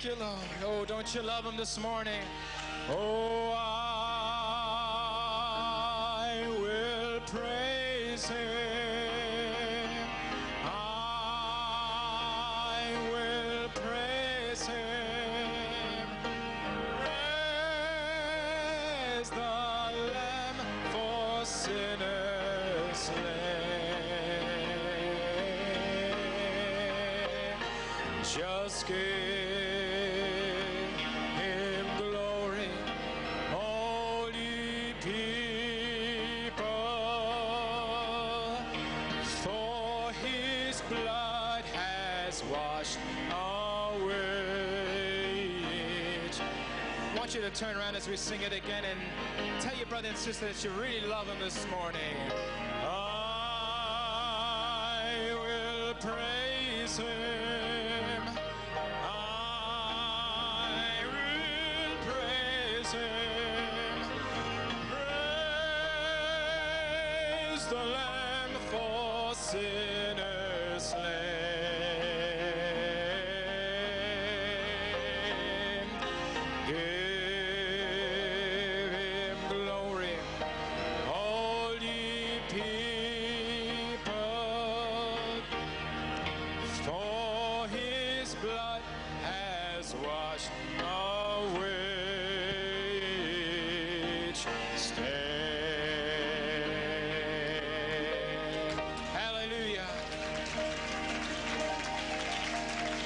Thank you, Lord. Oh, don't you love him this morning? Oh, I will praise him. I will praise him. Praise the Lamb for sinners slain. Just give him glory, all ye people, for his blood has washed away. I want you to turn around as we sing it again and tell your brother and sister that you really love him this morning. I will praise him. I will praise him. Praise the Lamb for sinners slain. Give him glory, all ye people, for his blood has washed away each stain. Hallelujah.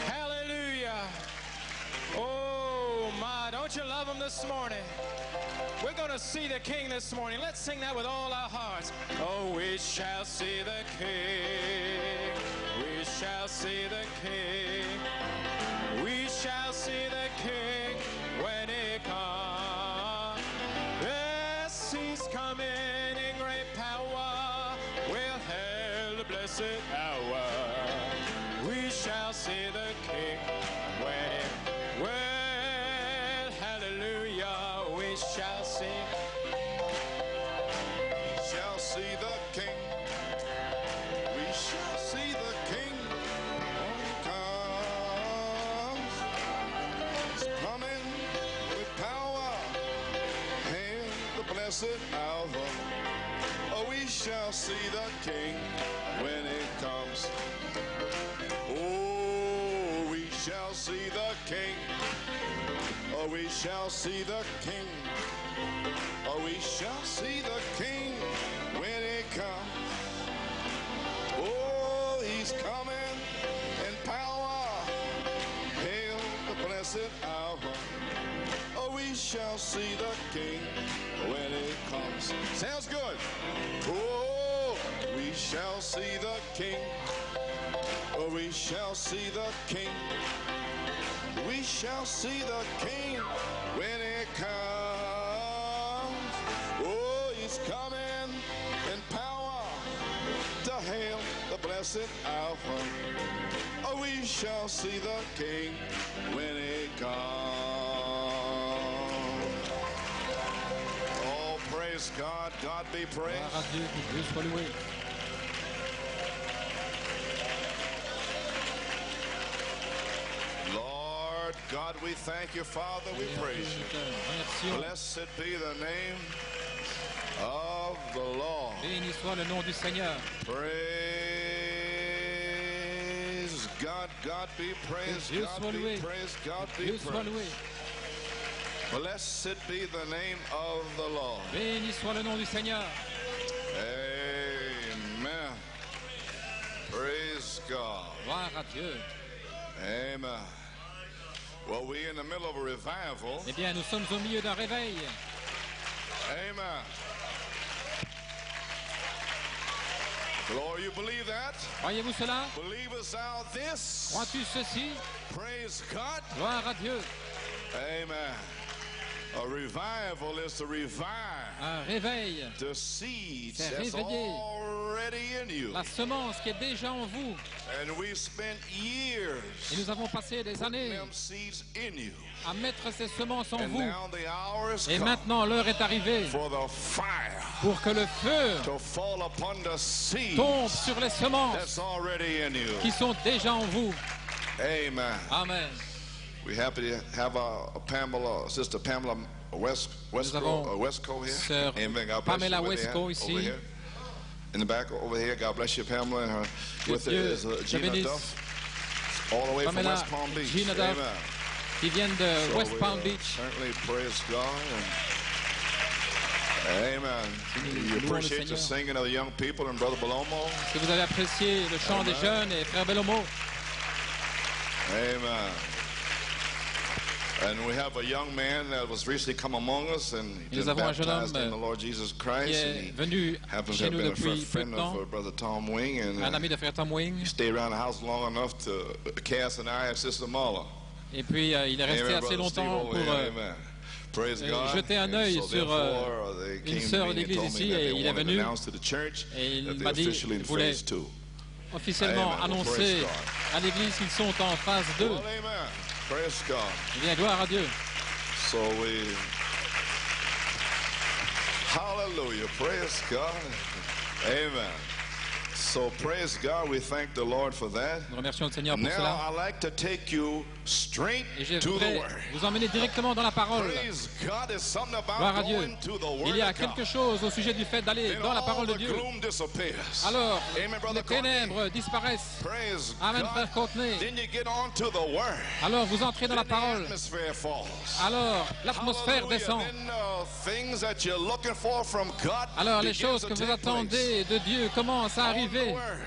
Hallelujah. Oh my, don't you love him this morning? We're going to see the King this morning. Let's sing that with all our hearts. Oh, we shall see the King. We shall see the King. We shall see the King when he comes. Yes, he's coming in great power. We'll hail the blessed hour. We shall see the King when he well, hallelujah, we shall see. We shall see the King. We shall see the King when he comes. He's coming with power and the blessed hour. Oh, we shall see the King when he comes. Oh, we shall see the King. Oh, we shall see the King. Oh, we shall see the King when he comes. Oh, he's coming in power. Hail the blessed hour. Oh, we shall see the King when he comes. Sounds good. Oh, we shall see the King. Oh, we shall see the King. We shall see the King when he comes. Oh, he's coming in power to hail the blessed hour. Oh, we shall see the King when he comes. Oh, praise God. God be praised. Gloire à Dieu, que Dieu soit loué. Lord God, we thank you, Father. We praise you. Remercions. Blessed be the name of the Lord. Béni soit le nom du Seigneur. Praise God. God be praised. Dieu God soit be loué. praised. God be Dieu soit loué. praised. Blessed be the name of the Lord. Béni soit le nom du Seigneur. Amen. Praise God. Gloire à Dieu. Amen. Well, we're in the middle of a revival. Eh bien, nous sommes au milieu d'un réveil. Amen. Lord, you believe that? Croyez-vous cela? Believe us out this. Crois-tu ceci? Praise God. Gloire à Dieu. Amen. A revival is to revive Un réveil. the seeds C'est that's réveiller already in you. la semence qui est déjà en vous. And we spent years Et nous avons passé des putting années them seeds in you. à mettre ces semences en And vous. now the hour is Et come maintenant, l'heure est arrivée for the fire pour que le feu to fall upon the seeds tombe sur les semences that's already in you. qui sont déjà en vous. Amen. Amen. We're happy to have Pamela, Sister Pamela Westco here. Sœur Amen. God bless Pamela you. Westco Over ici. here. In the back over here. God bless you, Pamela. And her with her Dieu is te Gina bénisse. Duff, all the way from Pamela, West Palm Beach. Gina Duff, Amen. qui viennent de So West we, Palm Beach. Certainly praise God. Amen. You louons le appreciate the Seigneur. singing of the young people and Brother Balomo. Que vous avez apprécié le chant des jeunes et Frère Bellomo. Amen. And we have a young man that was recently come among us and Et just nous avons un jeune baptized in homme the Lord Jesus qui Christ. And est he venu happens to chez have nous been a depuis peu de friend temps, of Brother Tom Wing, and un ami de Frère Tom Wing. he stayed around the house long enough to cast an eye at Sister Marla. Et puis il est resté Amen, assez Brother Steve, longtemps over pour here. Amen. Praise God. jeter un And œil so sur therefore, they une came to sœur me and d'église told me ici that et they il est wanted to venu announce to the church et il that they're m'a dit officially in qu'il voulait phase 2. officiellement Amen. Well, annoncer praise God. à l'église qu'ils sont en phase 2. Well, amen. Praise God. Eh bien, gloire à Dieu. So we, hallelujah, praise God, amen. So praise God, we thank the Lord for that. Nous remercions le Seigneur pour Now cela. I like to take you straight Et je to the voudrais Word. vous emmener directement dans la parole. Praise God, there's something Gloire à about Dieu. going to the Word Il y a of God. quelque chose au sujet du fait d'aller Then dans la all parole de the Dieu. gloom disappears. Alors, Amen, Brother les ténèbres disparaissent. Praise Amen, God. Frère Courtenay. Then you get on to the Word. Alors, vous entrez dans la Then the parole. atmosphere falls. Alors, l'atmosphère Hallelujah. descend. Then things that you're looking for from God Alors, les begins choses to que vous take place. attendez de Dieu commencent à On the arriver Word.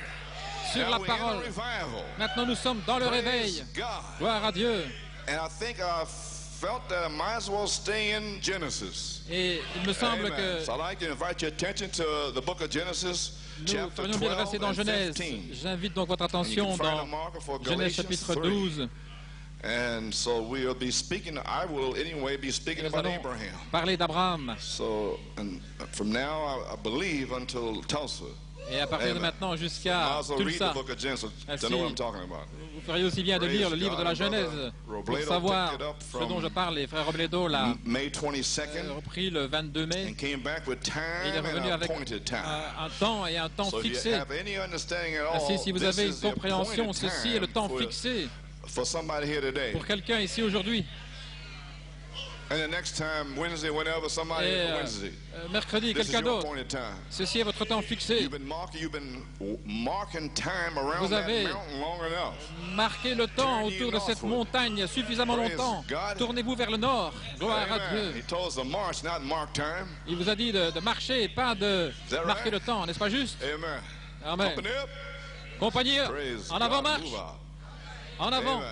sur Now la we're in a parole. revival. Maintenant, nous sommes dans le Praise réveil. God. Gloire à Dieu. And I think I felt that I might as well stay in Genesis. Et il me semble Amen. que So I'd like to invite your attention to the book of Genesis, nous chapter ferions bien de rester 12 dans and Genèse. 15. J'invite donc votre And you attention can find a dans marker for Genèse Galatians chapitre 3. 12. And so we'll be speaking, I will anyway be Et speaking nous about allons Abraham. parler d'Abraham. So, and from now, I believe until Tulsa, Et à partir de Amen. maintenant might jusqu'à as well read the Tulsa, book of Genesis Ainsi, to know what I'm talking about. vous feriez aussi bien de lire le livre de la Praise God, Genèse Brother pour Robledo savoir picked it up ce dont from je parle. Et frère Robledo l'a May 22nd repris le 22 mai. and came back with Et time il est and revenu avec appointed time. un temps et un temps So if you fixé. have any understanding at all, Ainsi, si vous this avez is une the compréhension, appointed ceci est le time temps fixé for somebody here today. pour quelqu'un ici aujourd'hui. And the next time, Wednesday, whenever somebody, Et Wednesday, mercredi, this is quelqu'un your d'autre. appointed time. Ceci est votre temps fixé. You've been marking time around Vous that avez mountain long enough. Marquez le temps autour de cette montagne suffisamment Praise longtemps. God. Tournez-vous vers le nord. Gloire à Amen. He Dieu. told us to march, not mark time. Il vous a dit de marcher, pas de that marquer right? le temps, n'est-ce pas juste? Amen. Amen. Company up. Compagnie, Praise en avant God. marche, Move out. en avant. Amen.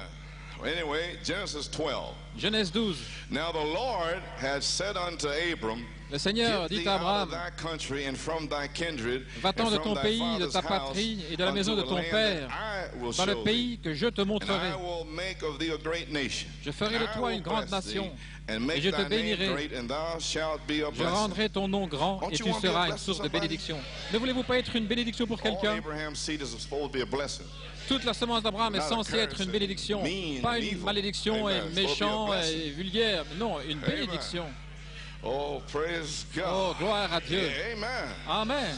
Anyway, Genesis 12. Genèse 12. Now the Lord had said unto Abram, Le Seigneur Get dit thee à out of Abraham, thy country and from thy kindred, va-t'en and de from ton thy pays, de father's ta house, patrie et de la maison de unto ton the land père, that I will dans le show pays thee. que je te And montrerai. I will make of thee a great nation. Je ferai de And I toi will une grande bless thee, nation, and et make je te thy name bénirai. great, and thou shalt be a Je blessing. rendrai ton nom grand Don't et you tu want to be a seras une blessing source de to somebody? bénédiction. Ne voulez-vous pas être une bénédiction pour All quelqu'un? Abraham's seed is supposed to be a blessing. Toute la semence d'Abraham est Not a censée être curse une and bénédiction, mean pas and une evil. malédiction et Amen. It's supposed to be a méchant blessing. et vulgaire, mais non, une bénédiction. Oh, praise God. Oh, gloire à Dieu. Yeah, amen. Amen.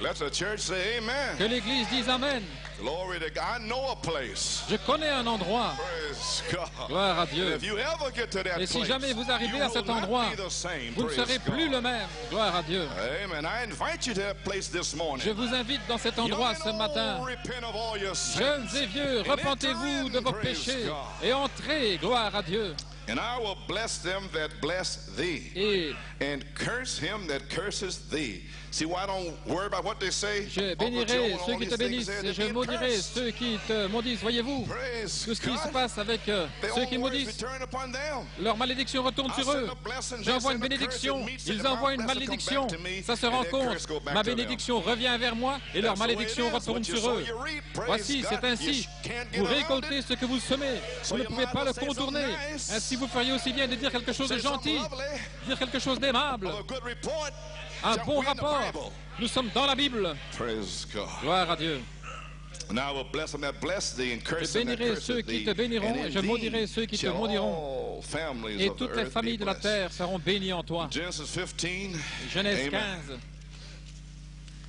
Let the church say amen. Que l'Église dise Amen. Glory to God. I know a place. Je connais un endroit. Praise God. Gloire à And Dieu. if you ever get to that Et si place, jamais vous arrivez you à cet will not endroit, be the same. vous ne Praise serez plus God. le même. Gloire à Dieu. Amen. I invite you to that place this morning. Je vous invite dans cet endroit Young ce and matin. old, repent of all your sins. Jeunes et vieux, And enter repentez-vous de in, vos praise péchés God. et entrez. Gloire à Dieu. And I will bless them that bless thee, Et and curse him that curses thee. See why I don't worry about what they say? je Uncle Joe bénirai and ceux all qui these te things bénissent there, et they're je being maudirai cursed. ceux qui te maudissent. Voyez-vous, Praise tout ce qui God. se passe avec Their ceux own qui words maudissent, return upon them. leur malédiction retourne I sur send eux. a blessing, they J'envoie une send a curse, bénédiction, it meets ils it, envoient my une blessing malédiction. come back to me, Ça se and their rencontre. curse go back Ma to them. bénédiction revient vers moi et leur That's the way it malédiction is. retourne What you sur sow, eux. you reap. Praise Voici, God. c'est ainsi. You can't get Vous around récoltez it. ce que vous semez. So Vous ne you pouvez might pas as le well say contourner. something nice. Ainsi, vous feriez aussi bien de dire quelque chose de Say something gentil, lovely. dire quelque chose d'aimable, Or a good report. un Shall bon we in the rapport. Bible? Nous sommes dans la Bible. Praise God. Gloire à Dieu. And I will bless them that bless thee, and Je curse them that bénirai curse ceux qui thee. te béniront And et in je thee maudirai ceux qui te shall maudiront. all families Et of the toutes les earth be familles de la blessed. terre seront bénies en toi. Genesis 15. Genèse Amen. 15.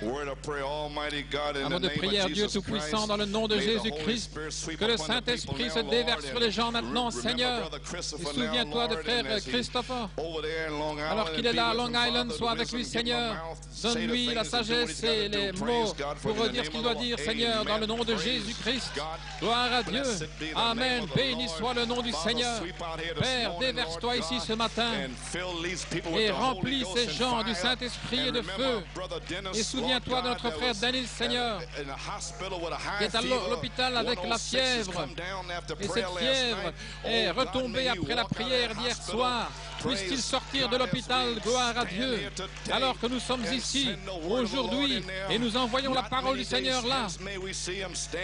Un mot de prière, Dieu Tout-Puissant, dans le nom de Jésus-Christ, que le Saint-Esprit se déverse sur les gens maintenant, Seigneur. Et souviens-toi de frère Christopher, alors qu'il est là à Long Island, sois avec lui, Seigneur. Donne-lui la sagesse et les mots pour dire ce qu'il doit dire, Seigneur, dans le nom de Jésus-Christ. Gloire à Dieu. Amen. Béni soit le nom du Seigneur. Père, déverse-toi ici ce matin et remplis ces gens du Saint-Esprit et de feu. Et souviens-toi de notre frère Dennis, Seigneur, qui est à l'hôpital avec la fièvre. Et cette fièvre est retombée après la prière d'hier soir. Puisse-t-il sortir de l'hôpital, gloire à Dieu, alors que nous sommes ici aujourd'hui et nous envoyons la parole du Seigneur là.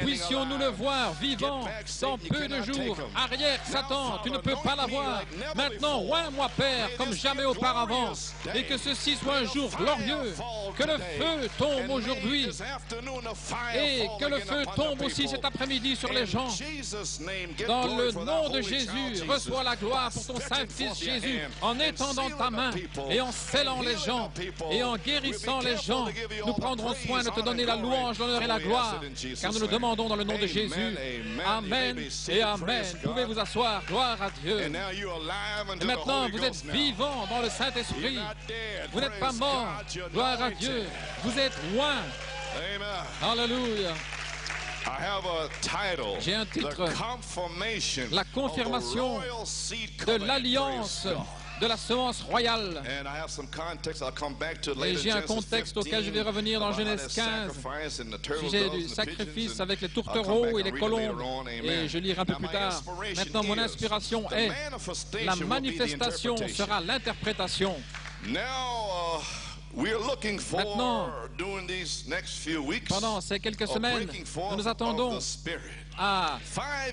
Puissions-nous le voir vivant dans peu de jours. Arrière, Satan, tu ne peux pas l'avoir. Maintenant, oins-moi, Père, comme jamais auparavant, et que ceci soit un jour glorieux. Que le feu tombe aujourd'hui et que le feu tombe aussi cet après-midi sur les gens. Dans le nom de Jésus, reçois la gloire pour ton Saint-Fils Jésus, en étendant ta main et en scellant les gens et en guérissant les gens. Nous prendrons soin de te donner la louange, l'honneur et la gloire, car nous le demandons dans le nom de Jésus. Amen et Amen. Pouvez vous asseoir, gloire à Dieu. Et maintenant, vous êtes vivants dans le Saint-Esprit. Vous n'êtes pas morts, gloire à Dieu. Vous êtes loin. Alléluia. J'ai un titre, la confirmation de l'alliance de la semence royale. Et j'ai un contexte auquel je vais revenir dans Genèse 15, sujet du sacrifice avec les tourtereaux et les colombes, et je lirai un peu plus tard. Maintenant, mon inspiration est, la manifestation sera l'interprétation. Maintenant, pendant ces quelques semaines, nous nous attendons à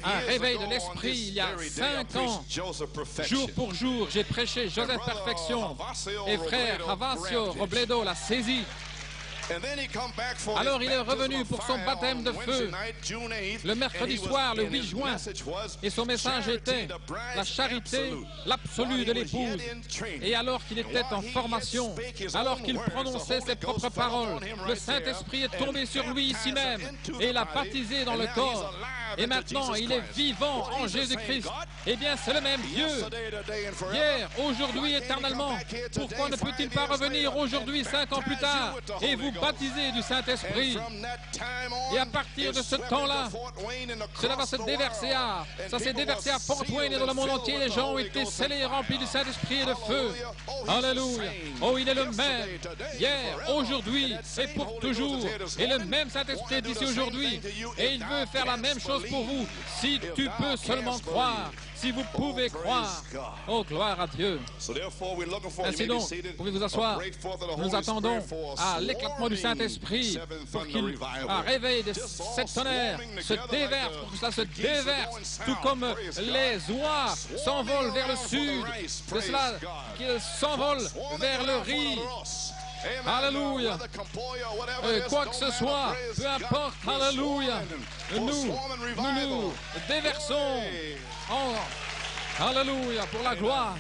un réveil de l'esprit. Il y a 5 ans, jour pour jour, j'ai prêché Joseph Perfection et frère Ravasio Robledo l'a saisi. Alors il est revenu pour son baptême de feu le mercredi soir, le 8 juin, et son message était la charité, l'absolu de l'épouse. Et alors qu'il était en formation, alors qu'il prononçait ses propres paroles, le Saint-Esprit est tombé sur lui ici même et il a baptisé dans le corps. Et maintenant, il est vivant en Jésus-Christ. Eh bien, c'est le même Dieu, hier, aujourd'hui, éternellement. Pourquoi ne peut-il pas revenir aujourd'hui, 5 ans plus tard, et vous baptiser du Saint-Esprit? Et à partir de ce temps-là, cela va se déverser ça s'est déversé à Fort Wayne et dans le monde entier. Les gens ont été scellés et remplis du Saint-Esprit et de feu. Alléluia. Oh, il est le même, hier, aujourd'hui et pour toujours. Et le même Saint-Esprit est ici aujourd'hui. Et il veut faire la même chose pour vous, si tu peux seulement croire, si vous pouvez croire. Oh, gloire à Dieu. Ainsi donc, vous pouvez vous asseoir. Nous attendons à l'éclatement du Saint-Esprit pour qu'il réveille de cette tonnerre, se déverse, pour que cela se déverse, tout comme les oies s'envolent vers le sud, de cela qu'ils s'envolent vers le riz. Alléluia. Quoi que ce soit, peu importe, alléluia, nous déversons alléluia, pour la gloire.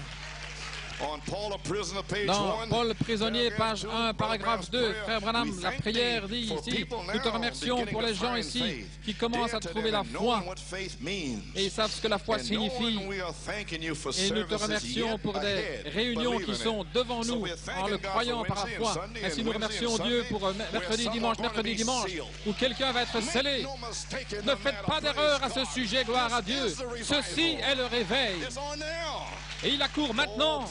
Dans Paul prisonnier, page 1, paragraphe 2, frère Branham, la prière dit ici, nous te remercions pour les gens ici qui commencent à trouver la foi et ils savent ce que la foi signifie. Et nous te remercions pour des réunions qui sont devant nous en le croyant par la foi. Ainsi nous remercions Dieu pour mercredi, dimanche, où quelqu'un va être scellé. Ne faites pas d'erreur à ce sujet, gloire à Dieu. Ceci est le réveil. Et il accourt maintenant.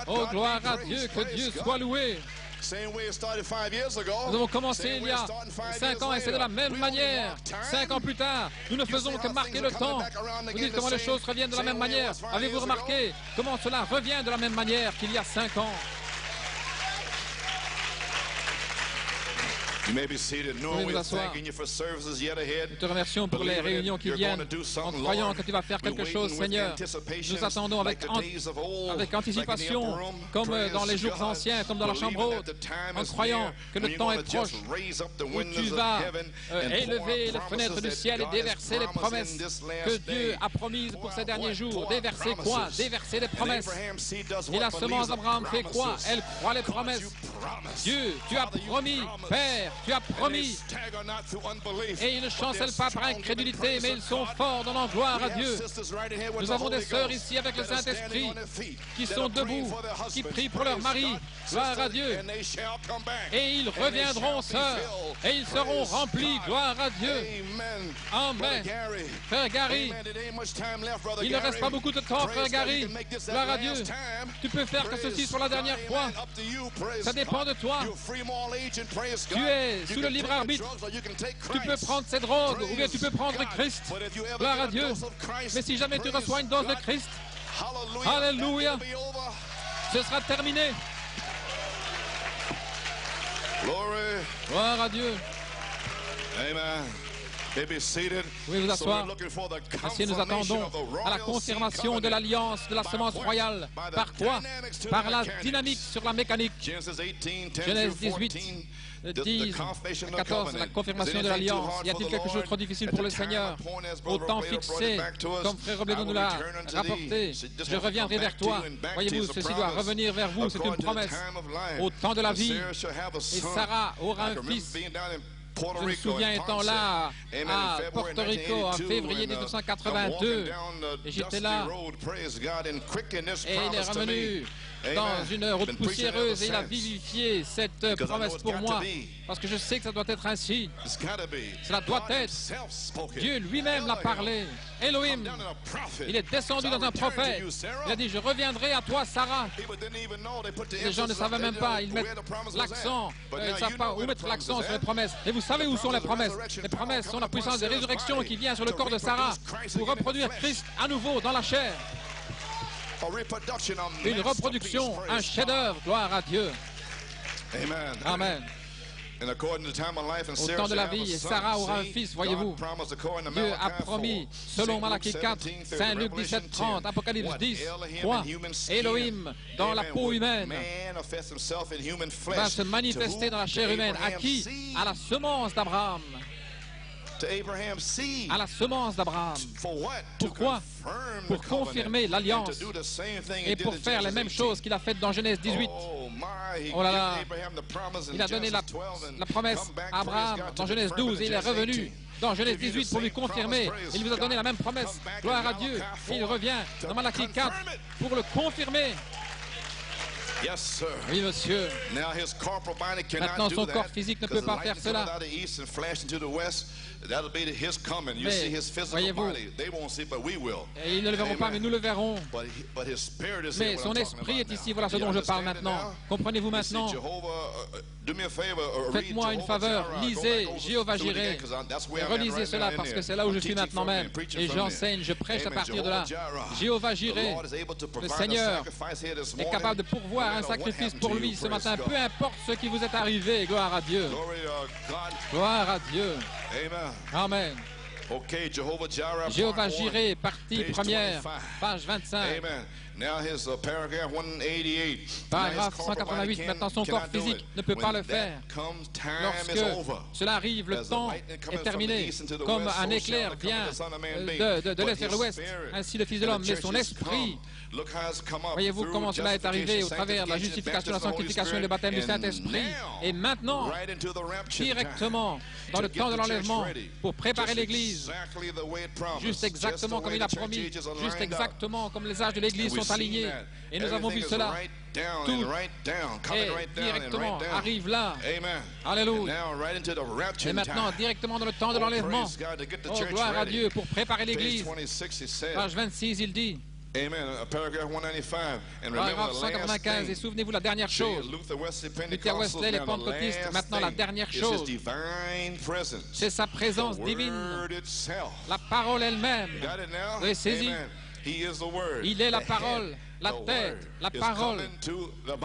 Oh, gloire à Dieu, que Dieu soit loué. Nous avons commencé il y a 5 ans et c'est de la même manière. 5 ans plus tard, nous ne faisons que marquer le temps. Vous dites comment les choses reviennent de la même manière. Avez-vous remarqué comment cela revient de la même manière qu'il y a 5 ans? You may be seated. Pouvez vous asseoir. Nous te remercions pour les réunions qui viennent, en croyant que tu vas faire quelque chose, Seigneur. Nous attendons avec anticipation, comme dans les jours anciens, comme dans la chambre haute, en croyant que le temps est proche, où tu vas élever les fenêtres du ciel et déverser les promesses que Dieu a promises pour ces derniers jours. Déverser quoi? Déverser les promesses. Et la semence d'Abraham fait quoi? Elle croit les promesses. Dieu, tu as promis, Père, tu as promis. Et ils ne chancellent pas par incrédulité, mais ils sont forts dans la gloire à Dieu. Nous avons des sœurs ici avec le Saint-Esprit qui sont debout, qui prient pour leur mari. Gloire à Dieu. Et ils reviendront, sœurs, et ils seront remplis. Gloire à Dieu. Amen. Frère Gary, il ne reste pas beaucoup de temps, frère Gary. Gloire à Dieu. Tu peux faire que ceci soit la dernière fois. Ça dépend de toi. Tu es sous le libre arbitre. Tu peux prendre ces drogues ou bien tu peux prendre Christ. Gloire à Dieu. Mais si jamais tu reçois une dose de Christ, alléluia, ce sera terminé. Gloire à Dieu. Amen. Vous pouvez vous asseoir. Ainsi, nous attendons à la confirmation de l'alliance de la semence royale. Par quoi? Par la dynamique sur la mécanique. Genèse 18, 10, 14, la confirmation de l'alliance. Y a-t-il quelque chose de trop difficile pour le Seigneur? Au temps fixé, comme Frère Robledo nous l'a rapporté, je reviendrai vers toi. Voyez-vous, ceci doit revenir vers vous, c'est une promesse. Au temps de la vie, et Sarah aura un fils. Je me souviens étant là à Porto Rico en février 1982 et j'étais là et il est revenu dans une route poussiéreuse et il a vivifié cette promesse pour moi parce que je sais que ça doit être ainsi. Cela doit être. Dieu lui-même l'a parlé. Elohim, il est descendu dans un prophète. Il a dit, je reviendrai à toi, Sarah. Les gens ne savaient même pas. Ils mettent l'accent. Ils ne savent pas où mettre l'accent sur les promesses. Et vous savez où sont les promesses? Les promesses sont la puissance de résurrection qui vient sur le corps de Sarah pour reproduire Christ à nouveau dans la chair. Une reproduction, un chef-d'œuvre, gloire à Dieu. Amen. Au temps de la vie, Sarah aura un fils, voyez-vous. Dieu a promis, selon Malachie 4, Saint Luc 17, 30, Apocalypse 10, 3, Elohim, dans la peau humaine, va se manifester dans la chair humaine. À qui? À la semence d'Abraham. À la semence d'Abraham. Pourquoi? Pour confirmer l'alliance et pour faire les mêmes choses qu'il a faites dans Genèse 18. Oh là là, il a donné la promesse à Abraham dans Genèse 12 et il est revenu dans Genèse 18 pour lui confirmer. Il vous a donné la même promesse. Gloire à Dieu. Et il revient dans Malachie 4 pour le confirmer. Oui, monsieur. Maintenant, son corps physique ne peut pas faire cela. Mais, voyez-vous, et ils ne le verront pas, mais nous le verrons. Mais son esprit est ici, voilà ce dont je parle maintenant. Comprenez-vous maintenant? Faites-moi une faveur, lisez Jéhovah Jireh. Relisez cela parce que c'est là où je suis maintenant même. Et j'enseigne, je prêche à partir de là. Jéhovah Jireh, le Seigneur, est capable de pourvoir un sacrifice pour lui ce matin. Peu importe ce qui vous est arrivé, gloire à Dieu. Gloire à Dieu. Amen. Jéhovah Jireh, partie première, page 25. Paragraphe 188. Maintenant, son corps physique ne peut pas le faire. Lorsque cela arrive, le temps est terminé. Comme un éclair vient de l'est vers l'ouest, ainsi le Fils de l'homme. Mais son esprit, voyez-vous comment cela est arrivé au travers de la justification, la sanctification et le baptême du Saint-Esprit. Et maintenant, directement dans le temps de l'enlèvement, pour préparer l'Église, juste exactement comme il a promis, juste exactement comme les âges de l'Église sont alignés. Et nous avons vu cela. Tout et directement arrive là. Alléluia. Et maintenant, directement dans le temps de l'enlèvement. Oh, gloire à Dieu pour préparer l'Église. Page 26, il dit. Paragraphe 195. Et souvenez-vous la dernière chose. Luther, Wesley, les pentecôtistes. Maintenant, la dernière chose. C'est sa présence divine. La parole elle-même. Vous avez saisi? Il est la parole. La tête, la parole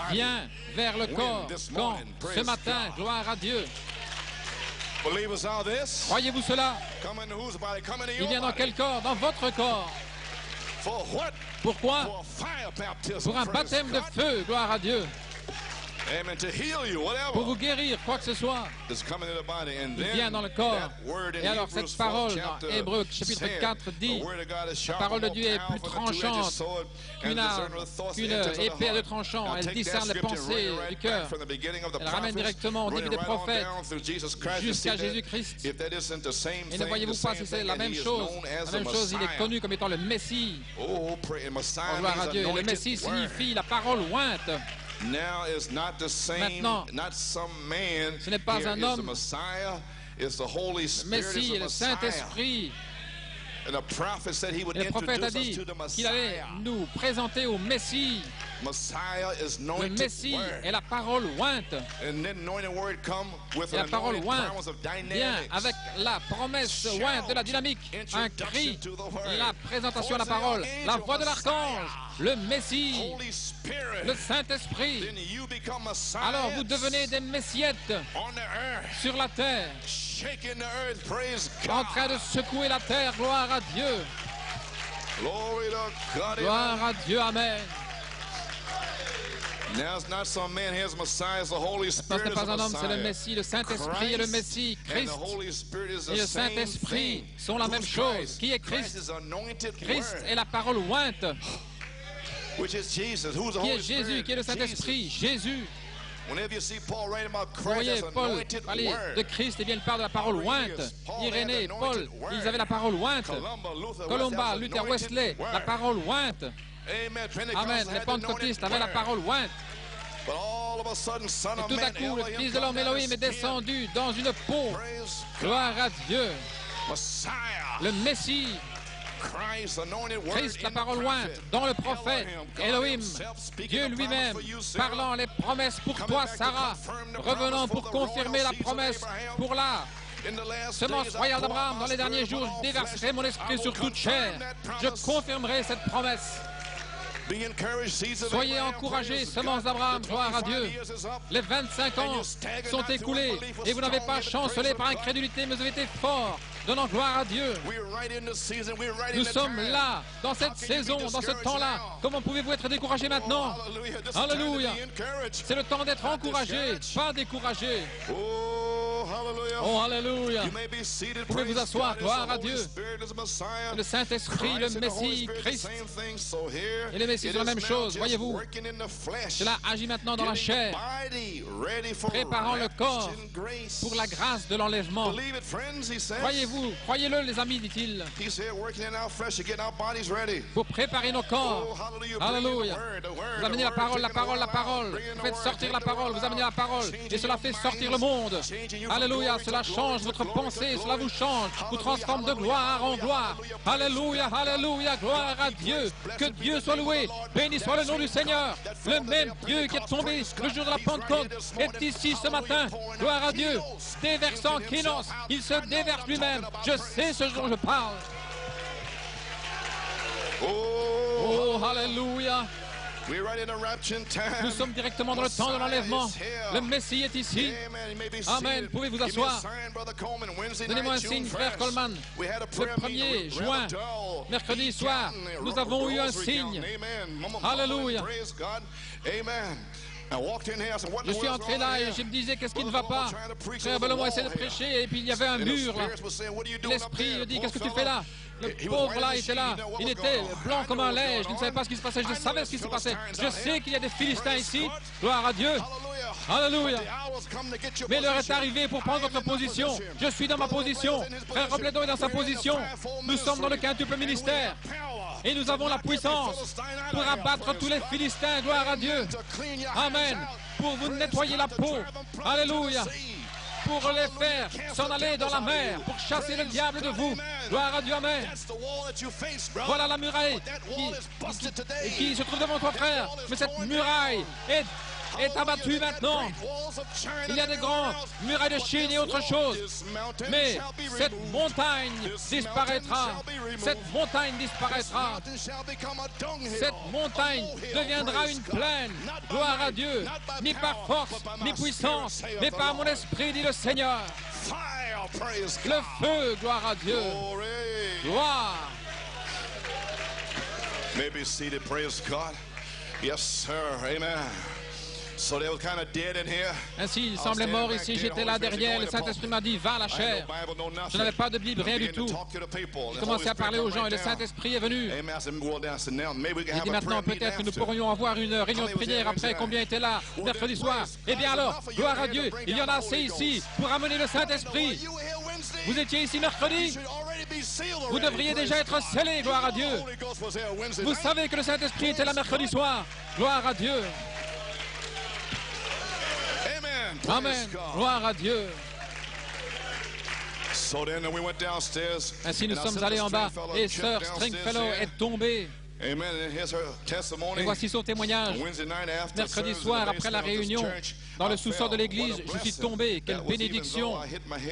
vient vers le corps. Quand ce matin, gloire à Dieu. Croyez-vous cela? Il vient dans quel corps? Dans votre corps. Pourquoi? Pour un baptême de feu, gloire à Dieu. Pour vous guérir, quoi que ce soit, il vient dans le corps. Et alors cette parole dans Hébreux chapitre 4 dit, la parole de Dieu est plus tranchante qu'une épée de tranchant. Elle discerne les pensées du cœur. Elle ramène directement au début des prophètes jusqu'à Jésus-Christ. Et ne voyez-vous pas si c'est la même chose? La même chose, il est connu comme étant le Messie. Oh, gloire à Dieu. Et le Messie signifie la parole ointe. Maintenant, ce n'est pas un homme. Le Messie est le Saint-Esprit. Et le prophète a dit qu'il allait nous présenter au Messie. Le Messie est la parole ointe. Et la parole ointe vient avec la promesse ointe de la dynamique. Un cri, la présentation de la parole, la voix de l'archange, le Messie, le Saint-Esprit. Alors vous devenez des messiettes sur la terre, en train de secouer la terre. Gloire à Dieu. Gloire à Dieu. Amen. Ce n'est pas un homme, c'est le Messie, le Saint-Esprit et le Messie. Christ et le Saint-Esprit sont la même chose. Qui est Christ? Christ est la parole ointe. Qui est Jésus? Qui est le Saint-Esprit? Jésus. Vous voyez, Paul parlait de Christ, et bien il parle de la parole ointe. Irénée, Paul, ils avaient la parole ointe. Columba, Luther, Wesley, la parole ointe. Amen. Les pentecôtistes avaient la parole ointe. Et tout à coup, le Fils de l'homme Elohim est descendu dans une peau. Gloire à Dieu. Le Messie. Christ, la parole ointe, dont le prophète Elohim, Dieu lui-même, parlant les promesses pour toi, Sarah, revenant pour confirmer la promesse pour la semence royale d'Abraham. Dans les derniers jours, je déverserai mon esprit sur toute chair. Je confirmerai cette promesse. Soyez encouragés, semence d'Abraham, gloire à Dieu. Les 25 ans sont écoulés et vous n'avez pas chancelé par incrédulité, mais vous avez été forts, donnant gloire à Dieu. Nous sommes là, dans cette saison, dans ce temps-là. Comment pouvez-vous être découragés maintenant? Alléluia. C'est le temps d'être encouragé, pas découragé. Oh, alléluia. Vous pouvez vous asseoir, gloire à Dieu. Le Saint-Esprit, le Messie, Christ. Et les Messies sont la même chose, voyez-vous. Cela agit maintenant dans la chair, préparant le corps pour la grâce de l'enlèvement. Croyez-vous, croyez-le, les amis, dit-il. Pour préparer nos corps. Alléluia. Vous amenez la parole, la parole, la parole. Vous faites sortir la parole, vous amenez la parole. Et cela fait sortir le monde. Alléluia, cela change votre pensée, cela vous change, vous transforme de gloire en gloire. Alléluia, alléluia, gloire à Dieu. Que Dieu soit loué, béni soit le nom du Seigneur. Le même Dieu qui est tombé le jour de la Pentecôte est ici ce matin. Gloire à Dieu, déversant Kénos, il se déverse lui-même. Je sais ce dont je parle. Oh, alléluia. Nous sommes directement dans le temps de l'enlèvement. Le Messie est ici. Amen. Pouvez vous asseoir. Donnez-moi un signe, frère Coleman. Le 1er juin, mercredi soir, nous avons eu un signe. Alléluia. Je suis entré là et je me disais, qu'est-ce qui ne va pas? Frère Bellemont essayait de prêcher et puis il y avait un mur là. L'Esprit me dit, qu'est-ce que tu fais là? Le pauvre là était là. Il était blanc comme un lait. Je ne savais pas ce qui se passait. Je savais ce qui se passait. Je sais qu'il y a des Philistins ici. Gloire à Dieu. Alléluia. Mais l'heure est arrivée pour prendre votre position. Je suis dans ma position. Frère Robledo est dans sa position. Nous sommes dans le quintuple ministère. Et nous avons la puissance pour abattre tous les Philistins. Gloire à Dieu. Amen. Pour vous nettoyer la peau. Alléluia. Pour les faire s'en aller dans la mer, pour chasser le diable de vous. Gloire à Dieu, amen. Voilà la muraille qui se trouve devant toi, frère. Mais cette muraille est est abattu maintenant. Il y a des grands murailles de Chine et autre chose. Mais cette montagne disparaîtra. Cette montagne disparaîtra. Cette montagne deviendra une plaine. Gloire à Dieu. Ni par force, ni puissance, mais par mon esprit, dit le Seigneur. Le feu, gloire à Dieu. Gloire. Maybe seated, praise God. Yes, sir. Amen. So they were kind of dead in here. Ainsi, il semblait mort ici. J'étais là derrière. Le Saint-Esprit m'a dit, va à la chair. Je n'avais pas de Bible, rien du tout. J'ai commencé à parler aux gens et le Saint-Esprit est venu. J'ai dit maintenant, peut-être que nous pourrions avoir une réunion de prière après. Combien étaient là mercredi soir? Eh bien alors, gloire à Dieu, il y en a assez ici pour amener le Saint-Esprit. Vous étiez ici mercredi? Vous devriez déjà être scellés, gloire à Dieu. Vous savez que le Saint-Esprit était là mercredi soir. Gloire à Dieu. Amen. Gloire à Dieu. Ainsi, nous sommes allés en bas et Sœur Stringfellow est tombée. Et voici son témoignage. Mercredi soir, après la réunion, dans le sous-sol de l'église, je suis tombé. Quelle bénédiction!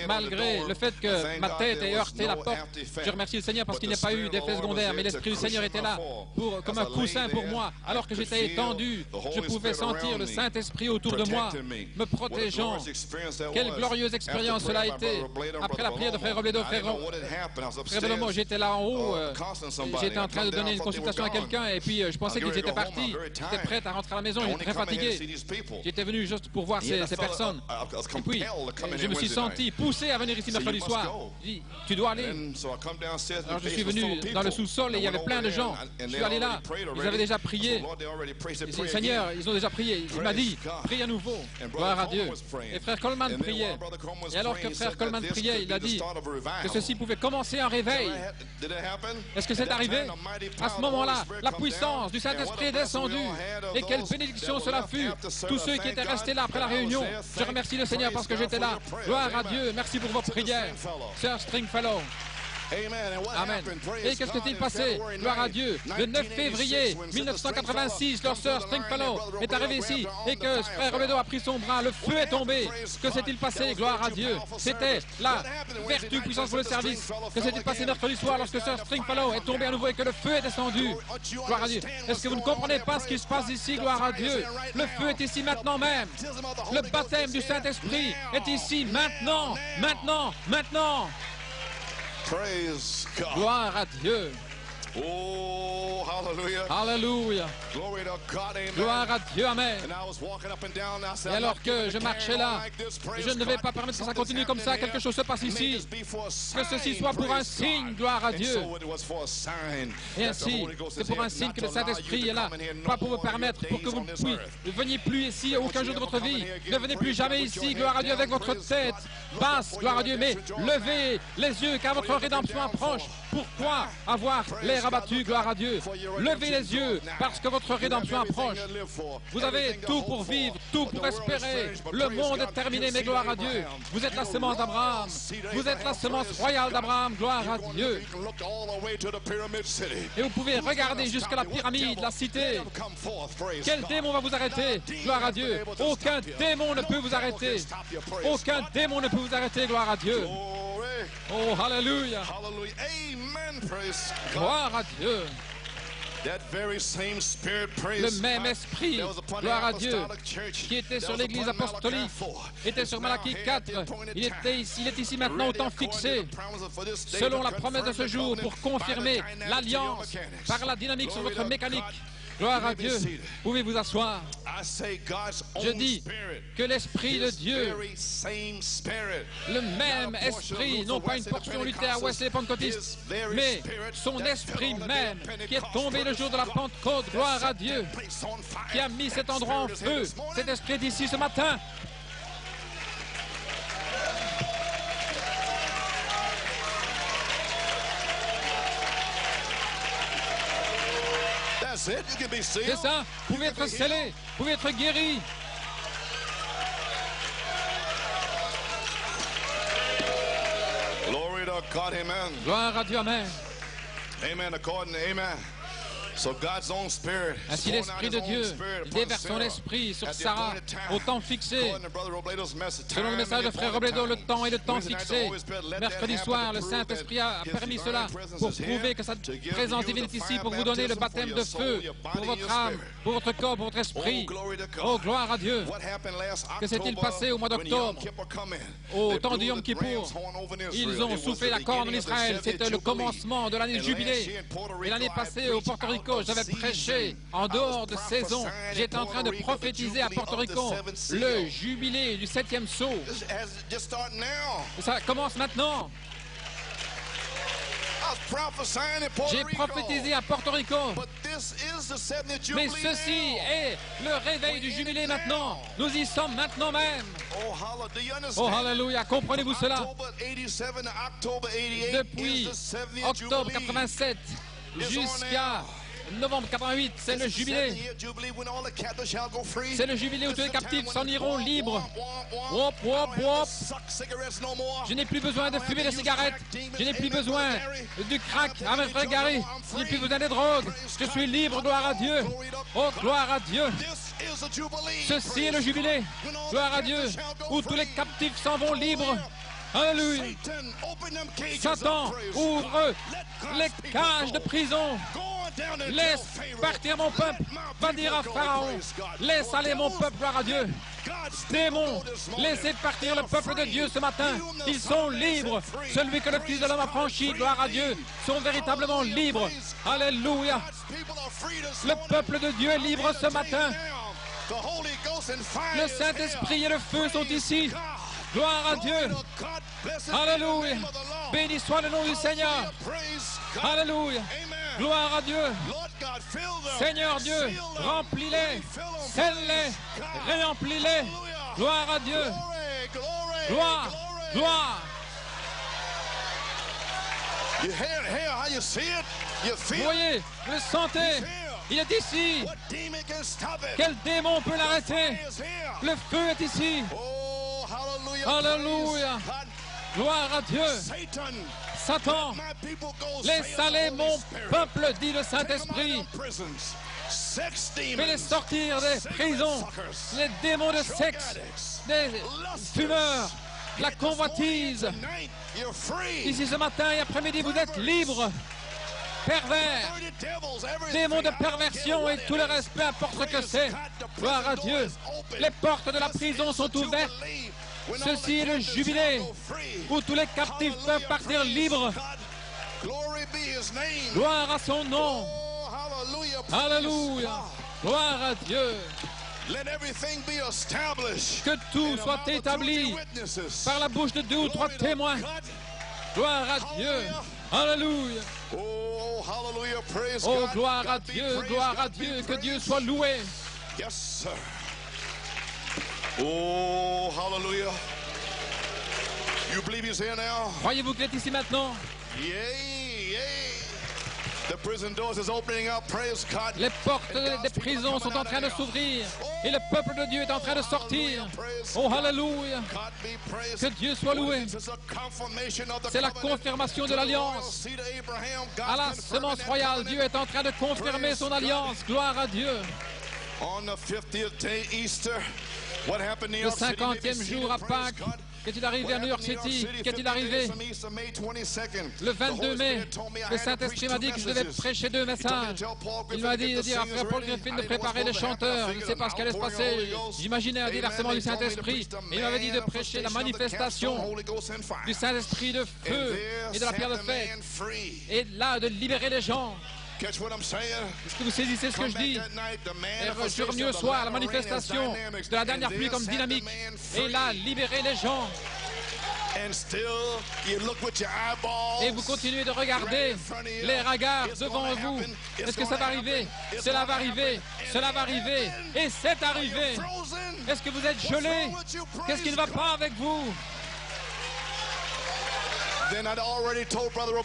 Malgré le fait que ma tête ait heurté la porte, je remercie le Seigneur parce qu'il n'y a pas eu d'effet secondaire, mais l'Esprit du Seigneur était là comme un coussin pour moi. Alors que j'étais étendu, je pouvais sentir le Saint-Esprit autour de moi, me protégeant. Quelle glorieuse expérience cela a été! Après la prière de Frère Robledo, Frère Robledo, j'étais là en haut, j'étais en train de donner une consultation à quelqu'un et puis je pensais qu'ils étaient partis. J'étais prêt à rentrer à la maison, j'étais très fatigué. J'étais venu juste pour voir ces personnes. Et puis, je me suis senti poussé à venir ici mercredi soir. J'ai dit, tu dois aller. Alors je suis venu dans le sous-sol et il y avait plein de gens. Je suis allé là, ils avaient déjà prié. Seigneur, ils ont déjà prié. Il m'a dit, prie à nouveau. Gloire à Dieu. Et Frère Coleman priait. Et alors que Frère Coleman priait, il a dit que ceci pouvait commencer un réveil. Est-ce que c'est arrivé? À ce moment-là, la puissance du Saint-Esprit est descendue. Et quelle bénédiction cela fut. Tous ceux qui étaient restés là après la réunion, je remercie le Seigneur parce que j'étais là. Gloire à Dieu. Merci pour vos prières. Sœur Stringfellow. Amen. Et qu'est-ce que s'est passé? Gloire à Dieu. Le 9 février 1986, leur sœur Stringfellow est arrivée ici et que Frère Robledo a pris son bras. Le feu est tombé. Que s'est-il passé? Gloire à Dieu. C'était la vertu, puissance pour le service. Que s'est-il passé mercredi soir lorsque sœur Stringfellow est tombée à nouveau et que le feu est descendu? Gloire à Dieu. Est-ce que vous ne comprenez pas ce qui se passe ici? Gloire à Dieu. Le feu est ici maintenant même. Le baptême du Saint-Esprit est ici maintenant. Maintenant. Maintenant. Praise God. Gloire à Dieu. Oh, hallelujah. Alléluia. Glory to God, amen. Gloire à Dieu, amen. And I was walking up and down, I said, Et alors que je marchais là, je ne vais pas permettre que ça continue comme ça. Quelque chose se passe ici. Que ceci soit pour un signe, gloire à Dieu. Et ainsi, c'est pour un signe que le Saint-Esprit est là. Pas pour vous permettre, pour que vous ne veniez plus ici aucun jour de votre vie. Ne venez plus jamais ici, gloire à Dieu, avec votre tête basse, gloire à Dieu. Mais levez les yeux, car votre rédemption approche. Pourquoi avoir l'air abattu, gloire à Dieu? Levez les yeux, parce que votre rédemption approche. Vous avez tout pour vivre, tout pour espérer. Le monde est terminé, mais gloire à Dieu. Vous êtes la semence d'Abraham. Vous êtes la semence royale d'Abraham, gloire à Dieu. Et vous pouvez regarder jusqu'à la pyramide, la cité. Quel démon va vous arrêter? Gloire à Dieu. Aucun démon ne peut vous arrêter. Aucun démon ne peut vous arrêter, gloire à Dieu. Oh, alléluia. Gloire à Dieu. Le même esprit, gloire à Dieu, qui était sur l'Église apostolique, était sur Malachie 4. Il est ici maintenant au temps fixé, selon la promesse de ce jour, pour confirmer l'alliance par la dynamique sur votre mécanique. Gloire à Dieu. Pouvez vous asseoir. Je dis que l'Esprit de Dieu, le même Esprit, non pas une portion Luther, Wesley, Pentecôtiste, mais son Esprit même qui est tombé le jour de la Pentecôte, gloire à Dieu, qui a mis cet endroit en feu. Cet Esprit est ici ce matin. C'est ça, vous pouvez être scellé, vous pouvez être guéri. Glory to God, amen. Gloire à Dieu, amen. Amen, according to amen. Ainsi l'Esprit de Dieu déverse son esprit sur Sarah au temps fixé. Selon le message de Frère Robledo, le temps est le temps fixé. Mercredi soir, le Saint-Esprit a permis cela pour prouver que sa présence divine est ici, pour vous donner le baptême de feu pour votre âme, pour votre corps, pour votre esprit. Oh, gloire à Dieu! Que s'est-il passé au mois d'octobre, au temps du Yom Kippour? Ils ont soufflé la corne en Israël. C'était le commencement de l'année jubilée. Et l'année passée, au Porto Rico, j'avais prêché en dehors de saison. J'étais en train de prophétiser à Porto Rico le jubilé du 7e sceau. Ça commence maintenant. J'ai prophétisé à Porto Rico. Mais ceci est le réveil du jubilé maintenant. Nous y sommes maintenant même. Oh, hallelujah. Comprenez-vous cela? Depuis octobre 87 jusqu'à novembre 88, c'est le jubilé. C'est le jubilé où tous les captifs s'en iront libres. Wop, wop, wop. Je n'ai plus besoin de fumer des cigarettes. Je n'ai plus besoin du crack à me frère Gary. Je n'ai plus besoin des drogues. Je suis libre, gloire à Dieu. Oh, gloire à Dieu. Ceci est le jubilé, gloire à Dieu, où tous les captifs s'en vont libres. Alléluia. Satan, ouvre les cages de prison. Laisse partir mon peuple. Va dire à Pharaon, laisse aller mon peuple, gloire à Dieu. Démons, laissez partir le peuple de Dieu ce matin. Ils sont libres. Celui que le Fils de l'homme a franchi, gloire à Dieu, sont véritablement libres. Alléluia. Le peuple de Dieu est libre ce matin. Le Saint-Esprit et le feu sont ici. Gloire à Dieu. Alléluia. Béni soit le nom du Seigneur. Alléluia. Gloire à Dieu. Seigneur Dieu, remplis-les, scelle-les, remplis-les. Gloire à Dieu. Gloire, gloire. Vous voyez, vous le sentez. Il est ici. Quel démon peut l'arrêter? Le feu est ici. Alléluia. Gloire à Dieu. Satan, laisse aller mon peuple, dit le Saint-Esprit. Fais-les sortir des prisons, les démons de sexe, des fumeurs, la convoitise. Ici ce matin et après-midi, vous êtes libres. Pervers, démons de perversion et tout le reste, peu importe ce que c'est. Gloire à Dieu. Les portes de la prison sont ouvertes. Ceci est le jubilé où tous les captifs peuvent partir libres. Gloire à son nom. Alléluia. Gloire à Dieu. Que tout soit établi par la bouche de 2 ou 3 témoins. Gloire à Dieu. Alléluia. Oh, gloire à Dieu, gloire à Dieu. Que Dieu soit loué. Oh, hallelujah. You believe he's here now? Croyez-vous qu'il est ici maintenant? Yay, yay. The prison doors is opening up. Praise God. Les portes des prisons sont en train de s'ouvrir et le peuple de Dieu est en train de sortir. Oh, hallelujah. Que Dieu soit loué. C'est la confirmation de l'alliance. À la semence royale, Dieu est en train de confirmer son alliance. Gloire à Dieu. Le 50e jour à Pâques, qu'est-il arrivé à New York City? Qu'est-il arrivé? Le 22 mai, le Saint-Esprit m'a dit que je devais prêcher 2 messages. Il m'a dit de dire à Frère Paul Griffin de préparer les chanteurs. Je ne sais pas ce qui allait se passer. J'imaginais un déversement du Saint-Esprit. Il m'avait dit de prêcher la manifestation du Saint-Esprit de feu et de la pierre de fête. Et là, de libérer les gens. Est-ce que vous saisissez ce que je dis? Et je suis revenu au soir, la manifestation de la dernière pluie comme dynamique. Et là, libérer les gens. Et vous continuez de regarder les regards devant vous. Est-ce que ça va arriver? Cela va arriver. Cela va arriver. Et c'est arrivé. Est-ce que vous êtes gelé? Qu'est-ce qui ne va pas avec vous?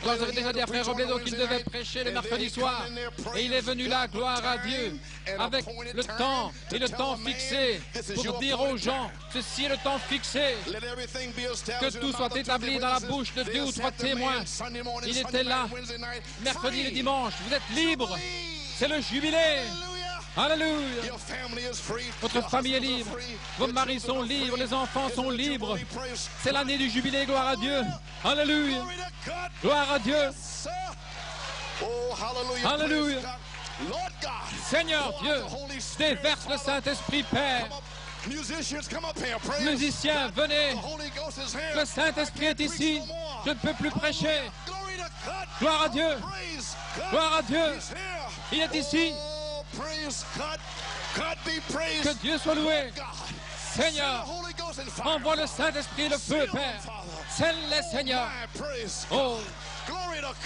Quand j'avais déjà dit à Frère Robledo qu'il devait prêcher le mercredi soir, et il est venu là, gloire à Dieu, avec le temps et le temps fixé, pour dire aux gens, ceci est le temps fixé, que tout soit établi dans la bouche de 2 ou 3 témoins. Il était là, mercredi et dimanche, vous êtes libres. C'est le jubilé. Alléluia. Votre famille est libre. Vos maris sont libres. Les enfants sont libres. C'est l'année du jubilé. Gloire à Dieu. Alléluia. Gloire à Dieu. Alléluia. Seigneur Dieu, déverse le Saint-Esprit, Père. Musiciens, venez. Le Saint-Esprit est ici. Je ne peux plus prêcher. Gloire à Dieu. Gloire à Dieu. Il est ici. Que Dieu soit loué. Seigneur, envoie le Saint-Esprit et le feu, Père. Scelle-les, Seigneur. Oh,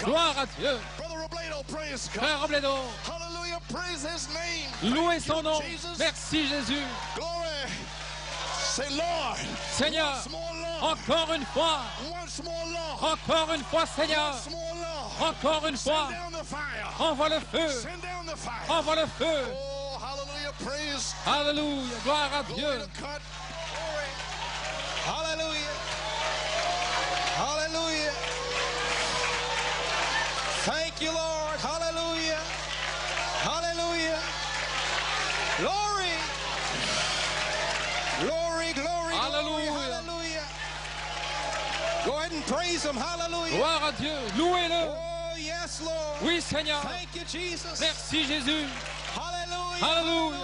gloire à Dieu. Frère Robledo, louez son nom. Merci, Jésus. Seigneur, encore une fois. Encore une fois, Seigneur. Encore une fois. Envoie le feu. Envoie le feu. Alléluia. Gloire à Dieu. Hallelujah. Hallelujah. Thank you, Lord. Hallelujah. Hallelujah. Glory. Glory, glory, Hallelujah. glory. Hallelujah. Go ahead and praise him. Hallelujah. Gloire à Dieu. Louez-le. Oh, yes, Lord. Oui, Seigneur. Thank you, Jesus. Merci, Jésus. Hallelujah. Alléluia.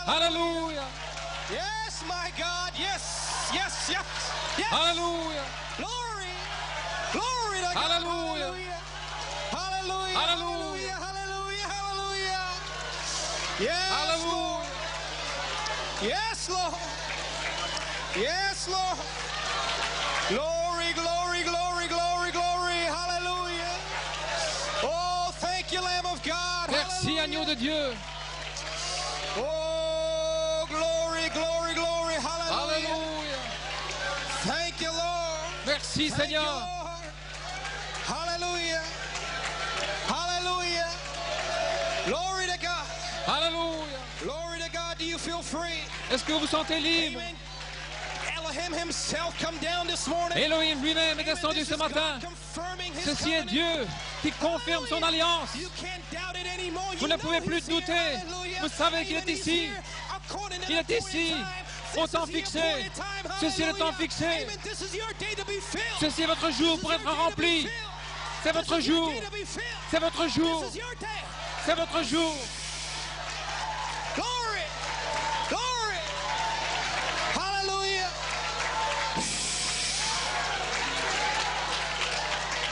Alléluia. Yes, my God. Yes. Yes, yes. Yes. Alléluia. Glory. Glory to God. Hallelujah. Hallelujah. Hallelujah. Hallelujah. Hallelujah. Yes. Alléluia. Yes, Lord. Yes, Lord. Glory, glory, glory, glory, glory. Hallelujah. Oh, thank you, Lamb of God. Merci, agneau de Dieu. Oh, glory, glory, glory. Hallelujah. Alléluia. Thank you, Lord. Merci, Thank you, Seigneur. Lord. Hallelujah. Hallelujah. Glory to God. Alléluia. Glory to God. Do you feel free? Est-ce que vous vous sentez libre? Amen. Elohim himself come down this morning. Elohim lui-même est Amen. descendu This ce is matin. God confirming his Ceci est covenant. Dieu qui confirme son alliance. You can't doubt it anymore. Vous You ne know pouvez plus he's here. douter. Hallelujah. Vous savez qu'il est Amen. He's ici. here according to Il the est ici appointed time. au temps This is the fixé. appointed time. Ceci est le temps Hallelujah. fixé. Amen. This is your day to be filled. Ceci est votre jour pour être rempli. C'est votre jour. C'est votre jour. This is your day. C'est votre jour. Glory. Glory. Hallelujah.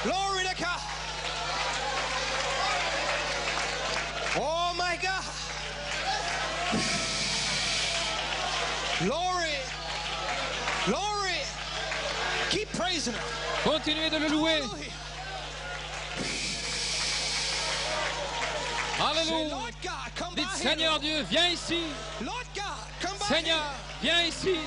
Glory to God. Oh my God. Glory. Glory. Keep praising him. Continuez de le louer. Say, Alléluia. Lord God, come by Dites, here. Seigneur Dieu, viens ici. Lord God, come by Seigneur, here. viens ici.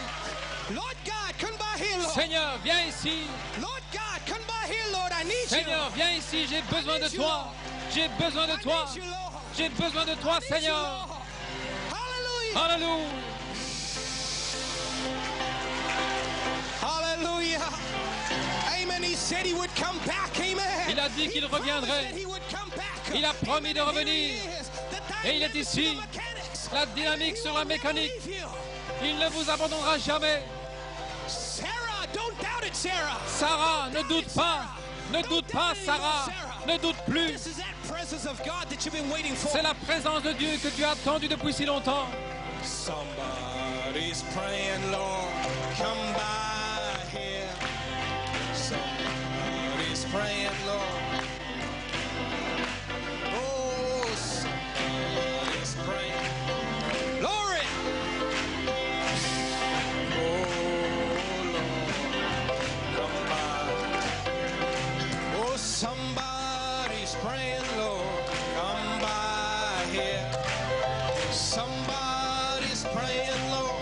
Lord God, come by here, Lord. Seigneur, viens ici. Lord God, come by here, Lord. I need Seigneur, you. viens ici. J'ai besoin de toi. J'ai besoin de toi. I need you, Lord. J'ai besoin de toi, I need you, Seigneur. Lord. Hallelujah. Alléluia. Hallelujah. Amen. He said he would come back. Amen. Il a dit qu'il He promised reviendrait. that he would come back. Il a promis de Amen. revenir. Here he is. The Et il est dynamics ici. of the mechanics. La dynamique He sur will la never mécanique. leave you. Il ne vous abandonnera jamais. Sarah, don't doubt it, Sarah. Sarah, ne doute pas. Ne doute pas, Sarah. Ne doute plus. This is that presence of God that you've been waiting for. C'est la présence de Dieu que tu as attendue depuis si longtemps. Somebody's praying, Lord, come by here. Somebody's praying, Lord. Oh, somebody's praying. Glory! Oh, Lord, come by. Oh, somebody's praying, Lord, come by here. Somebody's praying, Lord.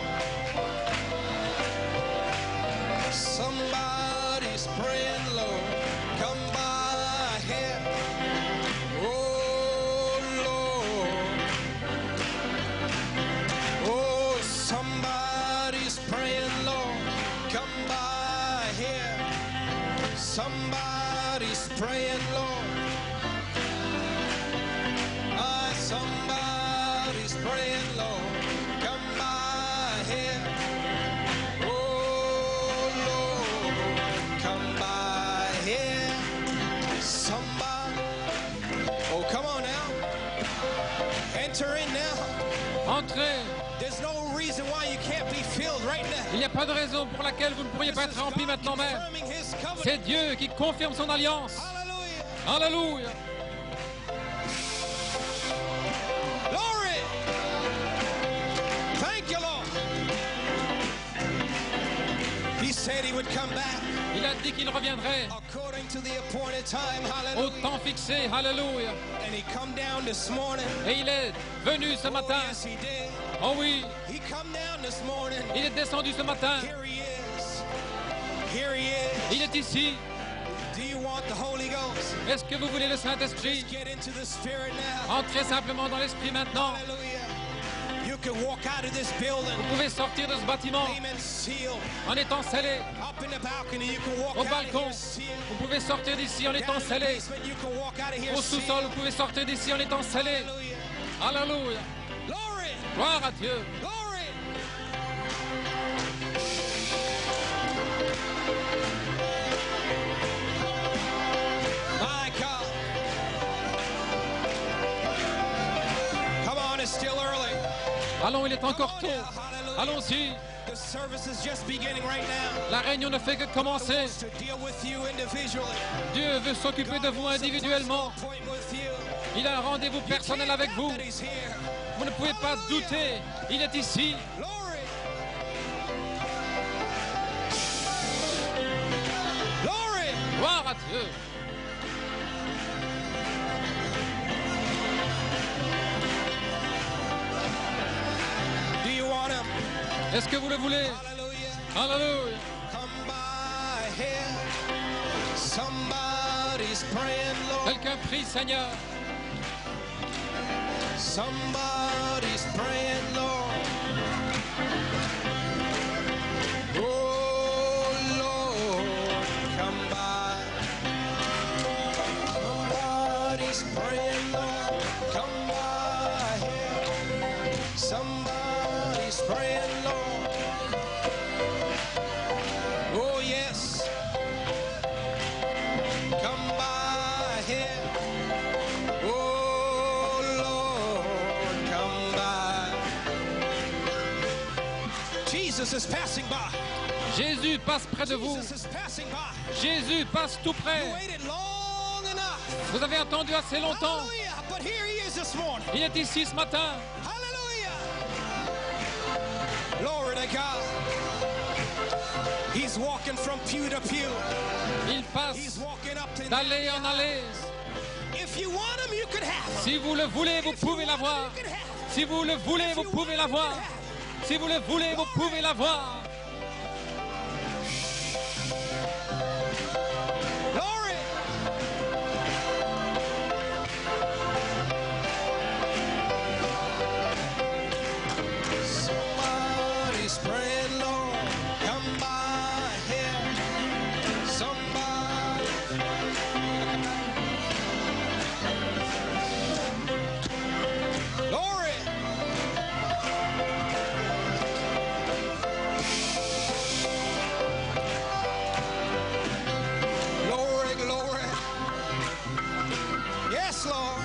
entrez. There's no reason why you can't be filled right now. Il n'y a pas de raison pour laquelle vous ne pourriez pas être rempli maintenant même. C'est Dieu qui confirme son alliance. Hallelujah. Alléluia. Glory. Thank you, Lord. He said he would come back Il a dit qu'il reviendrait according to the appointed time. au Hallelujah. temps fixé. Alléluia. And he come down this morning. Et il est venu ce Oh, matin. yes, he did. Oh oui, He come down this morning. il est descendu ce matin. Here he is. Here he is. Il est ici. Do you want the Holy Ghost? Est-ce que vous voulez le Saint-Esprit? Get into the Spirit now. Entrez simplement dans l'Esprit maintenant. Hallelujah. You can walk out of this building. Vous pouvez sortir de ce bâtiment Amen. Sealed. en étant scellé. Up in the balcony, you can walk Au out of balcon, here sealed. vous pouvez sortir d'ici en Down étant in the scellé. basement, you can walk out of here Au sous-sol, sealed. vous pouvez sortir d'ici en étant scellé. Hallelujah. Alléluia. Glory. Gloire à Dieu. Glory. My God. Come on, it's still early. Allons, il est encore tôt. Allons-y. The service is just beginning right now. La réunion ne fait que commencer. To deal with you individually. Dieu veut s'occuper de vous individuellement. Point with you. Il a un rendez-vous personnel avec vous. That he's here. Vous ne pouvez pas douter. Il est ici. Glory. Glory. Gloire à Dieu. Do you want him? Est-ce que vous le voulez? Hallelujah. Alléluia. Come by here. Somebody's praying, Lord. Quelqu'un prie, Seigneur. Somebody's praying, Lord. Oh, Lord, come by. Somebody's praying, Lord. Come by here. Somebody's praying, Lord. Oh, yes. Come by here. Oh, Lord, come by. Jesus is passing by. Jésus passe près de vous. Jesus is passing by. Jésus passe tout You près. waited long enough. Vous avez attendu assez longtemps. Hallelujah. But here he is this morning. Il est ici ce matin. Hallelujah. Glory to God. He's walking from pew to pew. Il He's passe walking up to d'allée en allée. If you want him, you can have him. Si vous le voulez, vous pouvez l'avoir. You can have him. Si vous le voulez, vous pouvez l'avoir. Si vous le voulez, vous pouvez l'avoir. Glory. Somebody's praying, Lord, come by here. Somebody. Glory. Glory, glory. Yes, Lord.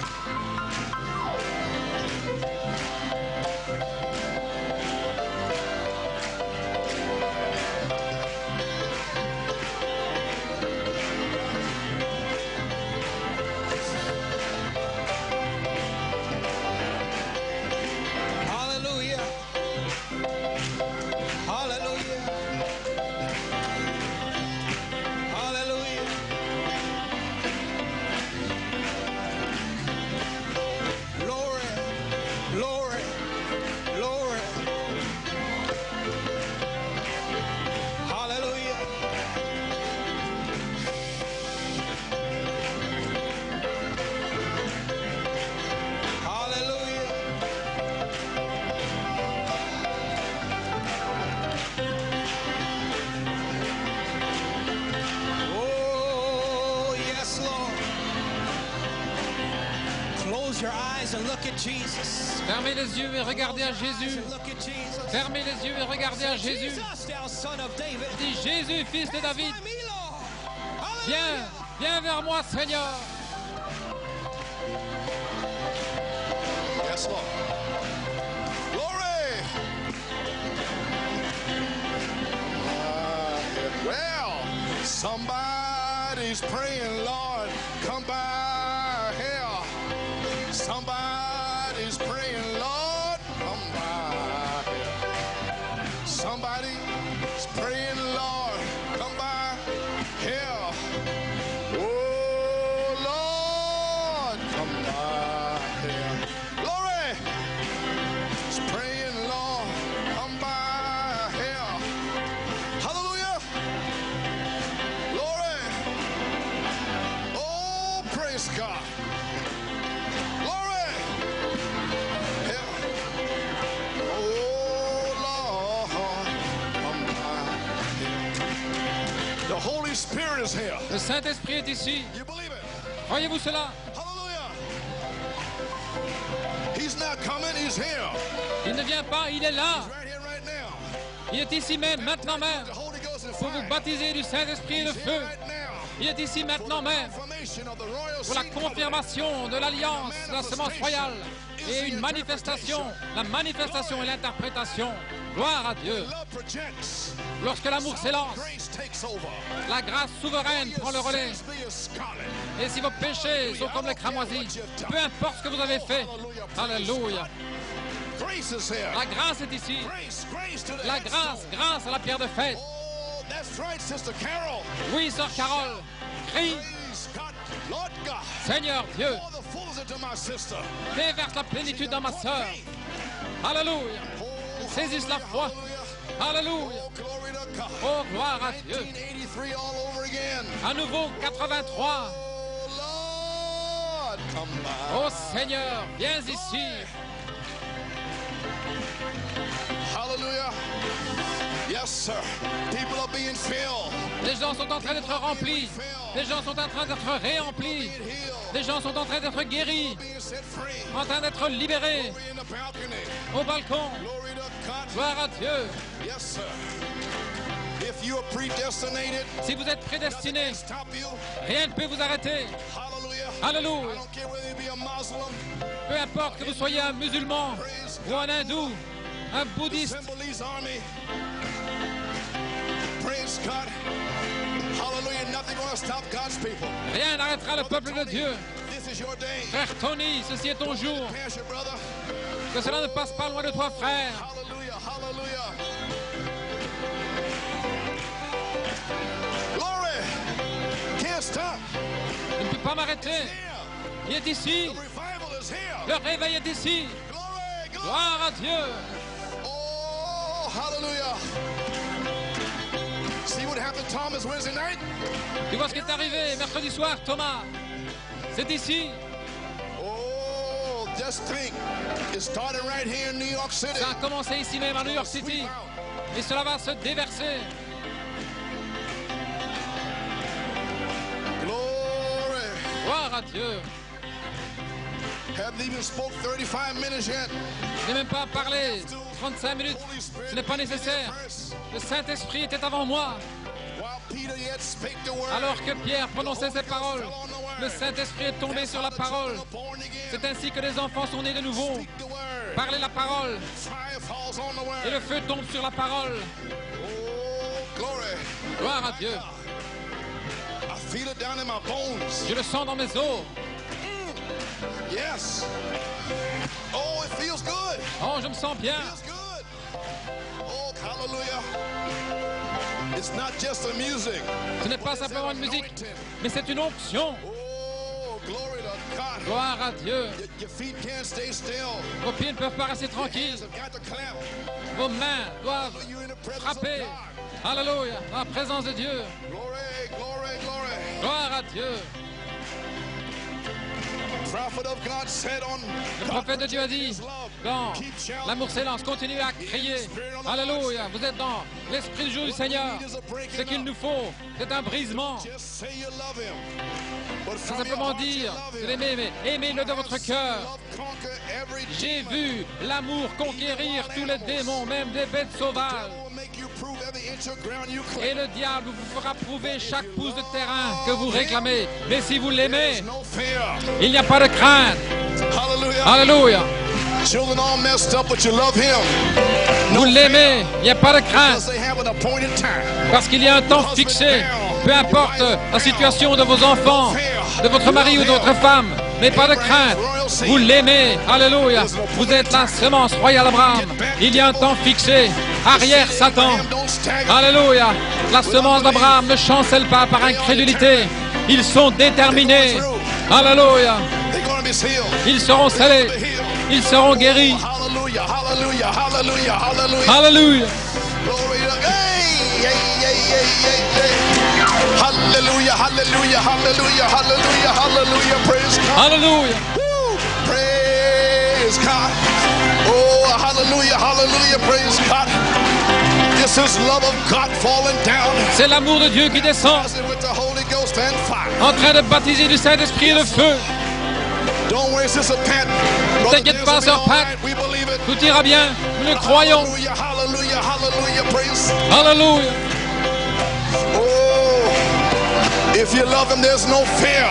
Hallelujah. Hallelujah. Hallelujah. Glory, glory, glory. Hallelujah. Hallelujah. Oh, yes, Lord. Close your eyes and look at Jesus. Fermez les yeux et regardez à Jésus. And look at Jesus. Fermez les yeux et regardez à Jésus. Jesus, thou son of David. Dis Jésus, fils de David, By me, Lord. viens, Hallelujah. viens vers moi, Seigneur. Yes, Lord. Glory. Somebody's praying, Lord, come by here. Somebody's praying, Lord, come by here. Somebody's praying, Lord, come by here. Oh, Lord, come by here. Glory! He's praying, Lord, come by here. Hallelujah! Glory! Oh, praise God! Glory! Yeah. Oh, Lord, come by here. The Holy Spirit is here. Le Saint-Esprit est ici. You believe it? Croyez-vous cela? Hallelujah! He's not coming, he's here. Il ne vient pas, il est là. He's right here, right now. Il est ici même, maintenant même, The Holy Ghost and pour vous fire. baptiser du Saint-Esprit et de He's feu. here right now. Il est ici maintenant même Confirmation of the royal pour la seed covenant. confirmation de l'alliance, de la semence royale et une manifestation, la manifestation et l'interprétation. Gloire à Dieu. Love projects. Lorsque l'amour s'élance, Grace takes over. la grâce souveraine prend le relais. Sins be as scarlet. Et si vos péchés sont comme les cramoisis, peu importe ce que vous avez fait, alléluia, Grace is here. la grâce est ici. Grace to the La headstone. grâce à la pierre de fête. Oh, that's right, Sister Carol. Oui, sœur Carole, crie, Praise God, Lord God. Seigneur Dieu, Pour the fullness into my sister. déverse la plénitude dans ma sœur. Alléluia. Saisisse la foi. Alléluia. Oh, glory to God. Oh, gloire à Dieu. 1983 all over again. À nouveau, 83. Oh, Lord, come by. Oh Seigneur, viens ici. Hallelujah. Yes, sir. People are being filled. Les gens sont en train d'être remplis. Les gens sont en train d'être réemplis. Being healed. Les gens sont en train d'être guéris, Being set free. en train d'être libérés Glory in the balcony. au balcon. Glory to God. Gloire à Dieu. Yes, sir. If you are predestinated, Si vous êtes prédestinés, nothing can stop you. rien ne peut vous arrêter. Hallelujah. Alléluia. I don't care whether you be a Muslim, Peu importe que vous soyez un musulman ou un hindou, un bouddhiste, Symbolize army. Praise God. Hallelujah. Nothing going to stop God's people. rien n'arrêtera le peuple de Dieu. This is your day. Frère Tony, ceci est ton jour. Pass your brother. Que cela ne passe pas loin de toi, frère. Hallelujah. Hallelujah. Glory. Can't stop. Je ne peux pas m'arrêter. Here. Il est ici. The revival is here. Le réveil est ici. Glory. Glory. Gloire à Dieu. Oh, hallelujah. See what happened to Thomas Wednesday night? Tu vois ce qui est arrivé mercredi soir, Thomas? C'est ici. Oh, just think. It started right here in New York City. Ça a commencé ici même à New York City. Et cela va se déverser. Glory. Gloire à Dieu. Haven't even spoke 35 minutes yet. Je n'ai même pas parlé 35 minutes. Ce n'est pas nécessaire. Le Saint-Esprit était avant moi. While Peter yet spake the word. Alors que Pierre prononçait ses paroles, le Saint-Esprit est tombé sur la parole. Born again. C'est ainsi que les enfants sont nés de nouveau. Speak the word. Parlez la parole Fire falls on the et le word. feu tombe sur la parole. Oh, glory. Gloire à Dieu. I feel it down in my bones. Je le sens dans mes os. Yes. Oh, it feels good. Oh, je me sens bien. Feels good. Oh, hallelujah. It's not just the music. Ce n'est pas simplement une musique, mais c'est une onction. Oh, glory to God. Gloire à Dieu. Your feet can't stay still. Vos pieds ne peuvent pas rester tranquilles. Hands have got to clap. Vos mains doivent You're in the presence frapper. of God. Alléluia. Dans la présence de Dieu. Glory, glory, glory. Gloire à Dieu. Prophet of God said on Le prophète de Dieu a dit, dans l'amour s'élance, continuez à crier. Alléluia. Vous êtes dans l'esprit du jour du Seigneur. Ce qu'il nous faut, c'est un brisement. just say you love him. But Sans from your simplement heart you dire, love vous him. l'aimez, mais aimez-le de votre cœur. Love conquer every J'ai demon. vu l'amour conquérir tous les démons, même des bêtes sauvages. Devil will make you prove every inch of ground you Et claim. le diable vous fera prouver chaque pouce de terrain que vous réclamez. Mais si vous l'aimez, No fear. il n'y a pas de crainte. Hallelujah. Alléluia. Children all messed up, but you love him. Vous l'aimez, il n'y a pas de crainte. Because they have an appointed time. Parce qu'il y a un temps Husband fixé. down. Peu importe la situation de vos enfants, de votre mari ou de votre femme, mais pas de crainte. Vous l'aimez. Alléluia. Vous êtes la semence royale Abraham. Il y a un temps fixé. Arrière Satan. Alléluia. La semence d'Abraham ne chancelle pas par incrédulité. Ils sont déterminés. Alléluia. Ils seront scellés. Ils seront guéris. Alléluia. Hallelujah, hallelujah, hallelujah, hallelujah, hallelujah, praise God. Hallelujah. Woo, praise God. Oh, hallelujah, hallelujah, praise God. This is love of God falling down. C'est l'amour de Dieu qui descend, With the Holy Ghost and fire. en train de baptiser du Saint-Esprit et de feu. Don't worry, Sister Pat. T'inquiète pas, Sœur Pat. We believe it. Tout ira bien. Nous le croyons. Hallelujah, hallelujah, hallelujah, praise. Alléluia. Oh, if you love him, there's no fear.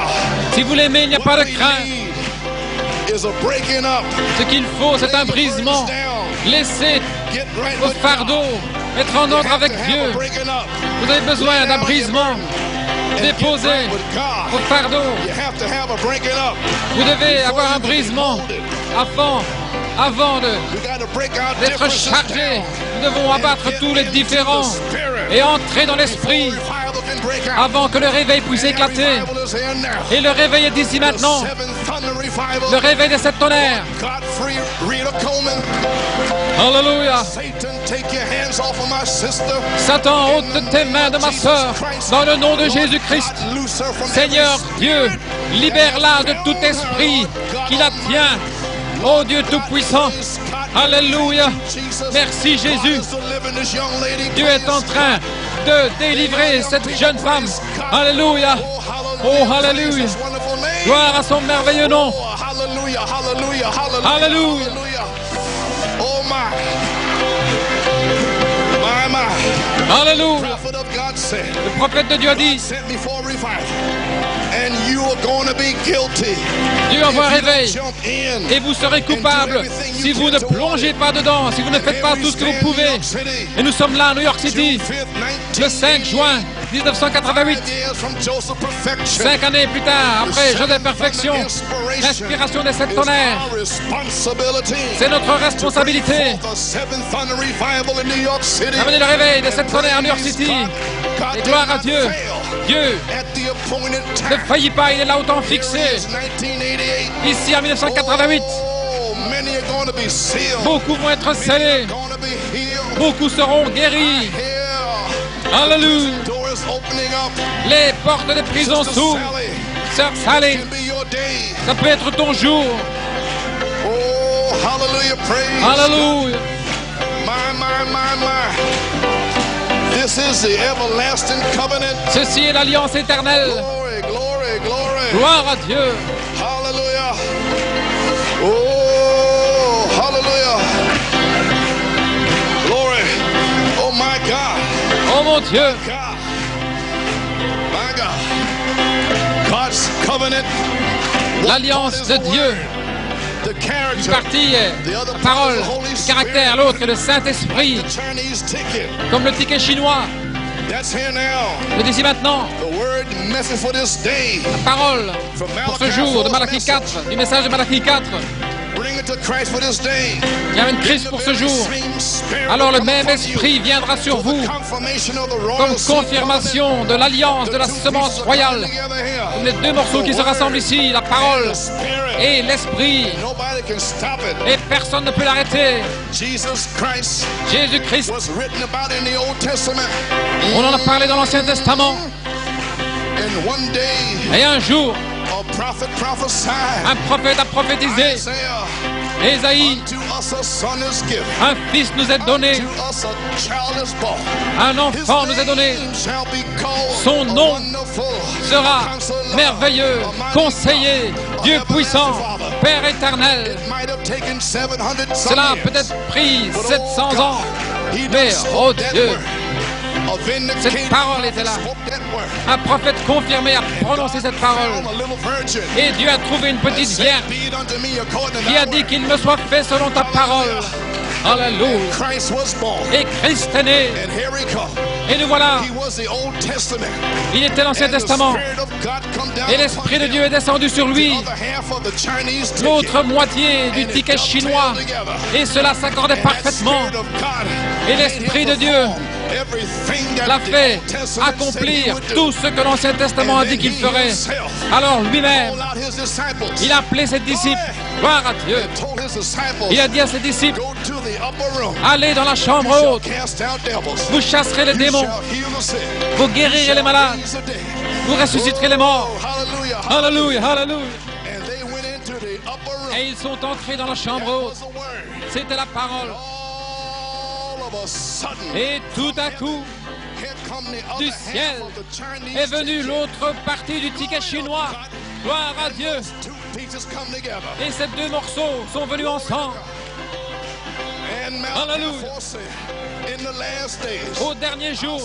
Si vous l'aimez, il n'y a pas de crainte. Is a breaking up. Ce qu'il faut, c'est un brisement. Laissez Get right vos with fardeaux, être en ordre avec Dieu. breaking up. Vous avez besoin d'un brisement. Déposez vos fardeaux. You have to have a breaking up. Vous devez avoir un brisement avant We got to break our d'être differences chargé. down. Nous devons abattre tous les différends et entrer dans l'esprit Revival can break out. avant que le réveil puisse éclater. Revival is here now. Et le réveil est ici maintenant. Seven thunder revival. Le réveil de cette tonnerre. God-free Rita Coleman. Alléluia. Satan, take your hands off of my sister. Satan, ôte tes mains de ma sœur dans le nom de Jésus-Christ. Loose her from Seigneur every Dieu, spirit. libère-la de tout esprit qui la tient. Ô Dieu Tout-Puissant, Alléluia. Merci Jésus. Dieu est en train de délivrer cette jeune femme. Alléluia. Oh, Alléluia. Gloire à son merveilleux nom. Hallelujah, hallelujah, hallelujah. Alléluia. Oh my. My. Alléluia. Prophet of God said, Le prophète de Dieu a dit, sent me for a revival. And you are going to be guilty. Dieu envoie un If you don't réveil. jump in Et vous serez coupable si vous ne plongez pas dedans, si vous ne faites pas tout ce que vous pouvez. Et nous sommes là à New York City, le 5 juin 1988. 5 années plus tard, après Joseph Perfection, l'inspiration de cette tonnerre. C'est notre responsabilité d'amener le réveil de cette tonnerre à New York City. Et gloire à Dieu. Dieu ne faillit pas, il est là au temps fixé. Ici en 1988, beaucoup vont être scellés. Beaucoup seront guéris. Alléluia. Les portes des prisons s'ouvrent. Sœur Sally, ça peut être ton jour. Alléluia. This is the everlasting covenant. Ceci est l'alliance éternelle. Glory, glory, glory. Gloire à Dieu. Hallelujah. Oh, hallelujah. Glory. Oh, my God. Oh mon Dieu. God. My God. God's covenant. L'alliance de Dieu. The Une character. partie est la parole, le caractère, l'autre est le Saint-Esprit, The Chinese ticket. comme le ticket chinois. That's here now. Le d'ici maintenant, The word message for this day. la parole pour ce jour de Malachie 4, du message de Malachie 4. Bring it to Christ for this day. Il y a une Christ pour ce jour. Alors le même esprit viendra sur vous comme confirmation de l'alliance de la semence royale. Comme les deux morceaux qui se rassemblent ici, la parole et l'esprit. Nobody can stop it. Et personne ne peut l'arrêter. Jesus Christ Jésus-Christ, was written about in the Old Testament. on en a parlé dans l'Ancien Testament. And one day, Et un jour, a prophet prophesied. un prophète a prophétisé. Isaiah, Ésaïe, to us a son is given. un fils nous est donné, To us a child is born. un enfant nous est donné. His name shall be called Son nom Wonderful, Sera Counselor, merveilleux, a mighty conseiller, God, Dieu a everlasting puissant, Father. Père éternel. It might have taken 700 some Cela a years. peut-être pris But, 700 oh ans, God, he mais done spoke oh that Dieu, word. A vindicated cette parole était là. spoke that word. Un prophète confirmé a prononcé cette parole. Found a little virgin. Et Dieu a trouvé une petite Said, vierge "Be it unto me according to qui thy a dit word." qu'il me soit fait selon ta parole. Alléluia. Christ was born. Et Christ est né. And here he comes. Et nous voilà. Il était l'Ancien Testament. Et l'Esprit de Dieu est descendu sur lui. L'autre moitié du ticket chinois. Et cela s'accordait parfaitement. Et l'Esprit de Dieu l'a fait accomplir tout ce que l'Ancien Testament a dit qu'il ferait. Alors lui-même, il a appelé ses disciples. Gloire à Dieu. Il a dit à ses disciples, allez dans la chambre haute. Vous chasserez les démons. Vous guérirez les malades. Vous ressusciterez les morts. Alléluia, alléluia. Et ils sont entrés dans la chambre haute. C'était la parole. Et tout à coup, du ciel est venue l'autre partie du ticket chinois. Gloire à Dieu. Et ces deux morceaux sont venus ensemble. Alléluia. Au dernier jour,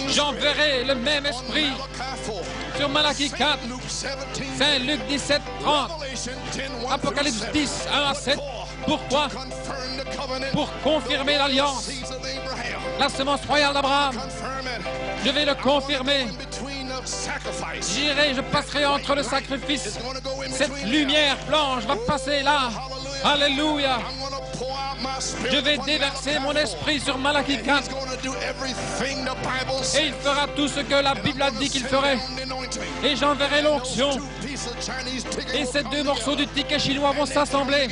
j'enverrai le même esprit sur Malachie 4, Saint Luc 17, 30, Apocalypse 10, 1 à 7. Pourquoi? Pour confirmer l'alliance, la semence royale d'Abraham. Je vais le confirmer. J'irai, je passerai entre le sacrifice. Cette lumière blanche va passer là. Alléluia. Je vais déverser mon esprit sur Malachie 4. Et il fera tout ce que la Bible a dit qu'il ferait. Et j'enverrai l'onction. Et ces deux morceaux du ticket chinois vont s'assembler.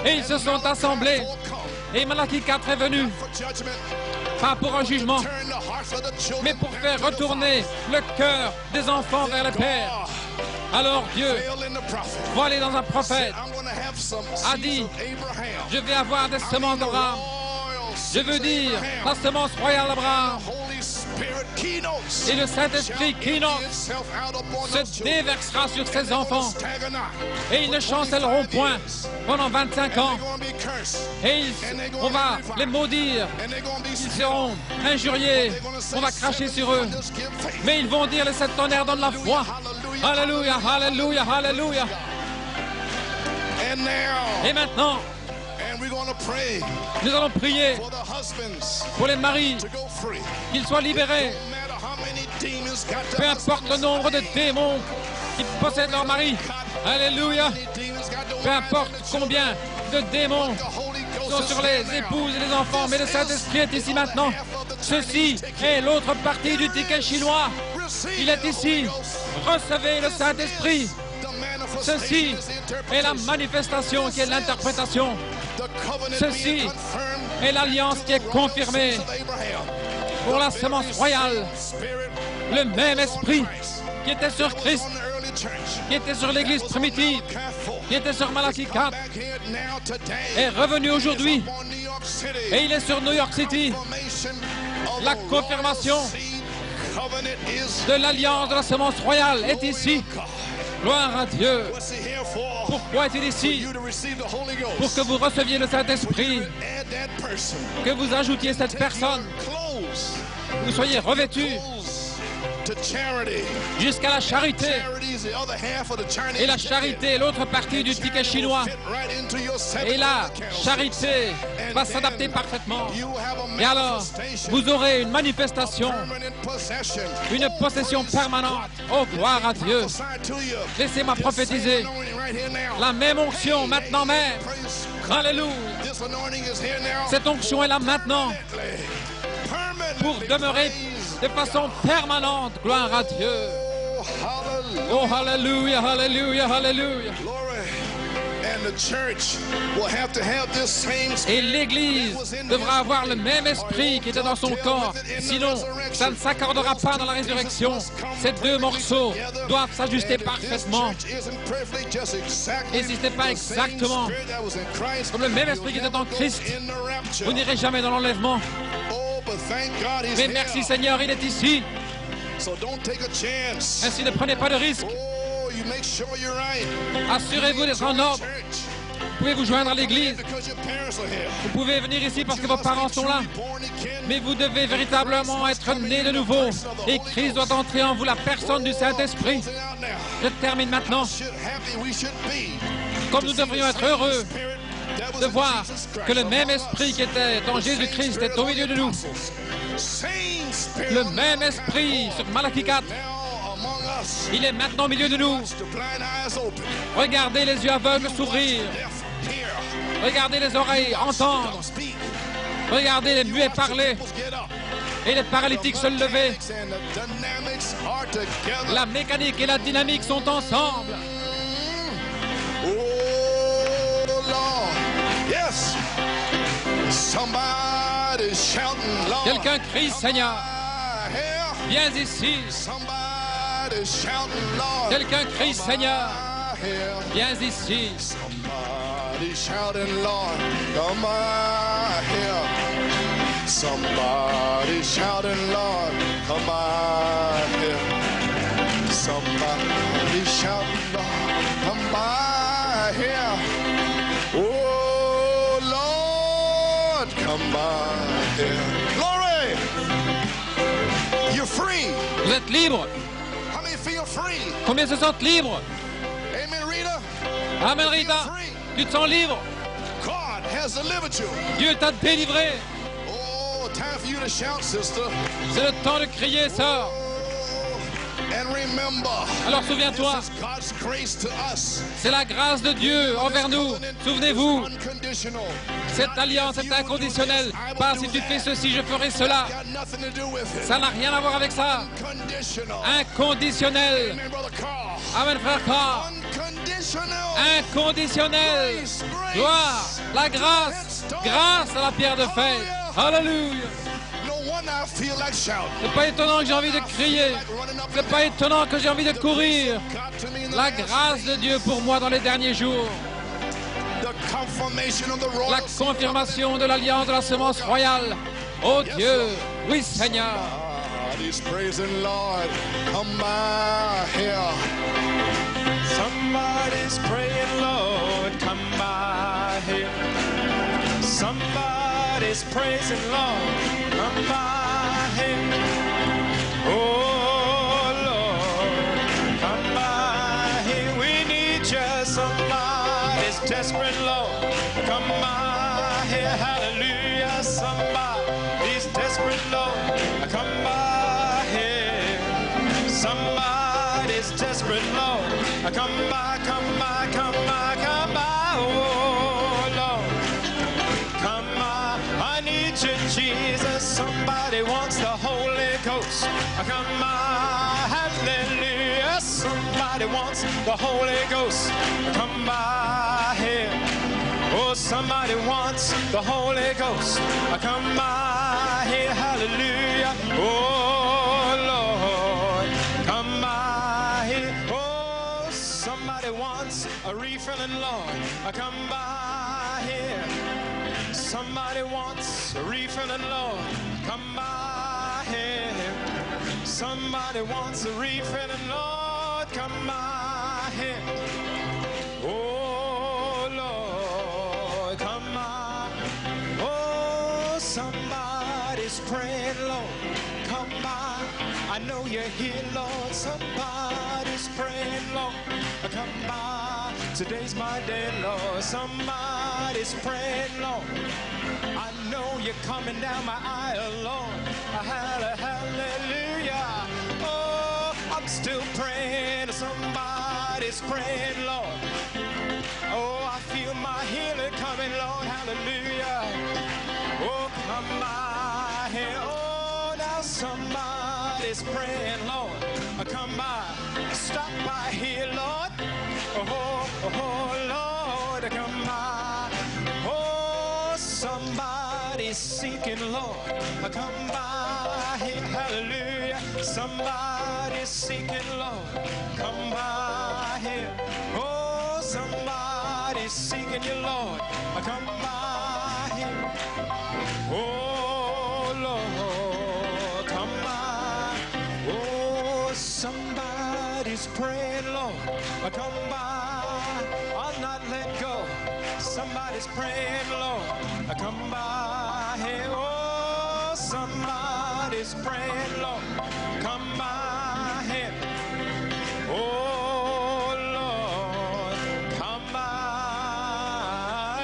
Et ils se sont assemblés. Et Malachie 4 est venu. Pas pour un jugement, mais pour faire retourner le cœur des enfants vers le Père. Alors Dieu, voilé dans un prophète, a dit, je vais avoir des semences d'Abraham. Je veux dire, la semence royale d'Abraham. Et le Saint-Esprit Kinos se déversera sur ses enfants. Et ils ne chancelleront point pendant 25 ans. Et on va les maudire. Ils seront injuriés. On va cracher sur eux. Mais ils vont dire, les sept tonnerres donnent la foi. Alléluia, alléluia, alléluia. Et maintenant, nous allons prier pour les maris, qu'ils soient libérés. Peu importe le nombre de démons qui possèdent leur mari. Alléluia. Peu importe combien de démons sont sur les épouses et les enfants, mais le Saint-Esprit est ici maintenant. Ceci est l'autre partie du ticket chinois. Il est ici. Recevez le Saint-Esprit. Ceci est la manifestation qui est l'interprétation. Ceci est l'alliance qui est confirmée pour la semence royale. Le même esprit qui était sur Christ, qui était sur l'Église primitive, qui était sur Malachie 4, est revenu aujourd'hui et il est sur New York City. La confirmation de l'alliance de la semence royale est ici. Gloire à Dieu. Pourquoi est-il ici? Pour que vous receviez le Saint-Esprit, que vous ajoutiez cette personne, que vous soyez revêtus jusqu'à la charité. Et la charité est l'autre partie du ticket chinois. Et la charité va s'adapter parfaitement. Et alors, vous aurez une manifestation, une possession permanente. Oh, gloire à Dieu. Laissez-moi prophétiser. La même onction maintenant même. Alléluia. Cette onction est là maintenant pour demeurer de façon permanente. Gloire à Dieu. Oh, alléluia, alléluia, alléluia. Et l'Église devra avoir le même esprit qui était dans son corps. Sinon, ça ne s'accordera pas dans la résurrection. Ces deux morceaux doivent s'ajuster parfaitement. Et si ce n'est pas exactement comme le même esprit qui était en Christ, vous n'irez jamais dans l'enlèvement. Mais merci Seigneur, il est ici. Ainsi ne prenez pas de risque. Assurez-vous d'être en ordre. Vous pouvez vous joindre à l'église. Vous pouvez venir ici parce que vos parents sont là. Mais vous devez véritablement être né de nouveau. Et Christ doit entrer en vous, la personne du Saint-Esprit. Je termine maintenant. Comme nous devrions être heureux de voir que le même esprit qui était en Jésus-Christ est au milieu de nous. Le même esprit sur Malachie 4. Il est maintenant au milieu de nous. Regardez les yeux aveugles s'ouvrir. Regardez les oreilles entendre. Regardez les muets parler. Et les paralytiques se lever. La mécanique et la dynamique sont ensemble. Oh Lord, yes. Somebody shouting, Lord. Quelqu'un crie, Seigneur. Viens ici. Somebody shouting, Lord. Quelqu'un crie, Seigneur. Viens ici. Somebody shouting, Lord. Come by here. Somebody shouting, Lord. Come by here. Somebody shouting, Lord. Come by here. Oh Lord, come by here. Glory! You're free. Vous êtes libre. How many feel free? Combien se sentent libres? Amen, Rita. Amen, Rita. Tu te sens libre. God has delivered you. Dieu t'a délivré. Oh, time for you to shout, sister. C'est le temps de crier, sœur. And remember, Alors souviens-toi, this is God's grace to us. c'est la grâce de Dieu envers nous. Souvenez-vous, Unconditional. cette alliance est inconditionnelle. Pas si tu fais ceci, je ferai cela. Got nothing to do with it. Ça n'a rien à voir avec ça. Unconditional. Inconditionnel. Amen, brother Carl. Amen, frère Carl. Unconditional. Inconditionnel. Grace, grace. Gloire, la grâce. Grâce à la pierre de fer. Alléluia. No wonder I feel like shouting. C'est pas étonnant que j'ai envie de crier. C'est pas étonnant que j'ai envie de courir. God to me in the La last grâce de Dieu pour moi dans les derniers jours. the confirmation of the royal La confirmation de l'alliance de la semence royale. Oh Dieu, oui Seigneur. He's praising Lord. Come by here. Somebody's praying, Lord, come by here. Somebody's praising, Lord, come by here. Oh, Lord, come by here. We need you. Somebody's desperate, Lord, come by here. Hallelujah. Somebody's desperate, Lord, come by here. Somebody's desperate, Lord. Come by, come by, come by, come by, oh Lord. Come by, I need you, Jesus. Somebody wants the Holy Ghost. Come by, hallelujah. Somebody wants the Holy Ghost. Come by here. Oh, somebody wants the Holy Ghost. Come by here, hallelujah. Oh Lord, come by here. Oh, somebody wants a refilling, Lord. Come by here. Somebody wants a refilling, Lord. Come by here. Somebody wants a refilling, Lord. Come by here. Oh Lord, come by. Oh, somebody's praying, Lord. Come by. I know you're here, Lord. Somebody's praying, Lord. Come by. Today's my day, Lord. Somebody's praying, Lord. I know you're coming down my aisle, Lord. Hallelujah. Oh, I'm still praying. Somebody's praying, Lord. Oh, I feel my healing coming, Lord. Hallelujah. Oh, come by here. Oh, now somebody's praying, Lord. Come by. Stop by here, Lord. Oh, Lord, come by. Oh, somebody's seeking, Lord. Come by here. Hallelujah. Somebody's seeking, Lord. Come by here. Oh, somebody's seeking you, Lord. Come by here. Oh, Lord, come by. Oh, somebody's praying, Lord. Come by. I'll not let go. Somebody's praying, Lord. Come by here. Oh, somebody's praying, Lord. Come by here. Oh, Lord, come by.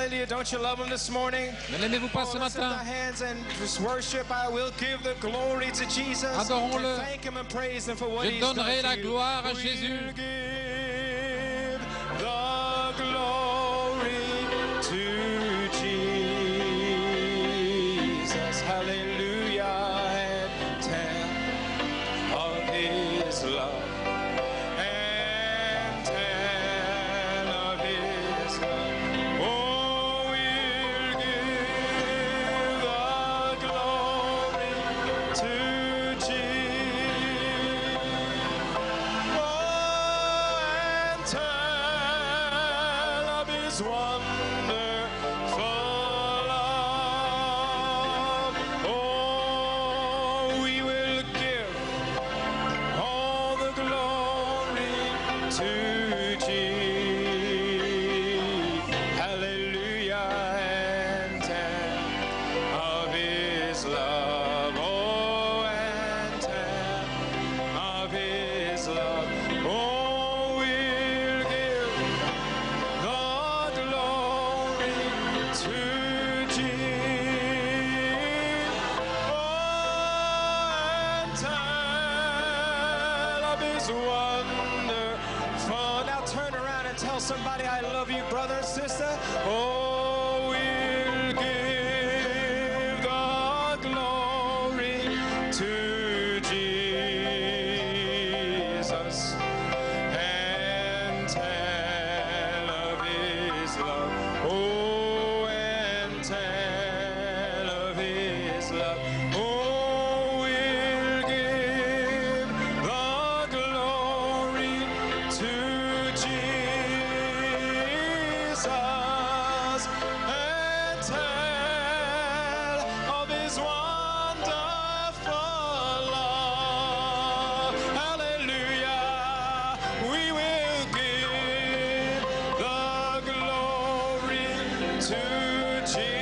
Hallelujah. Don't you love him this morning? Ne l'aimez-vous pas ce Let's lift matin? our hands and just worship. I will give the glory to Jesus. Adorons-le. Thank him and praise him for what Je he's done donnerai for la you. gloire à We'll Jésus. give the glory to Jesus. Hallelujah. And tell of his love. And tell of his love. Oh, we'll give the glory to Jesus. Oh, and tell of his wonderful love. Oh, we will give all the glory to Jesus. Hallelujah. And tell of his love. Oh, and tell of his love. Oh, we'll give the glory to Jesus. Oh, and tell of his wonderful. Now turn around and tell somebody, I love you, brother and sister. Oh, we'll give the glory to Jesus and tell of his love. Oh, and tell of his love. Oh, we'll give the glory to Jesus and tell of his wonderful love. Hallelujah. We will give the glory to Jesus.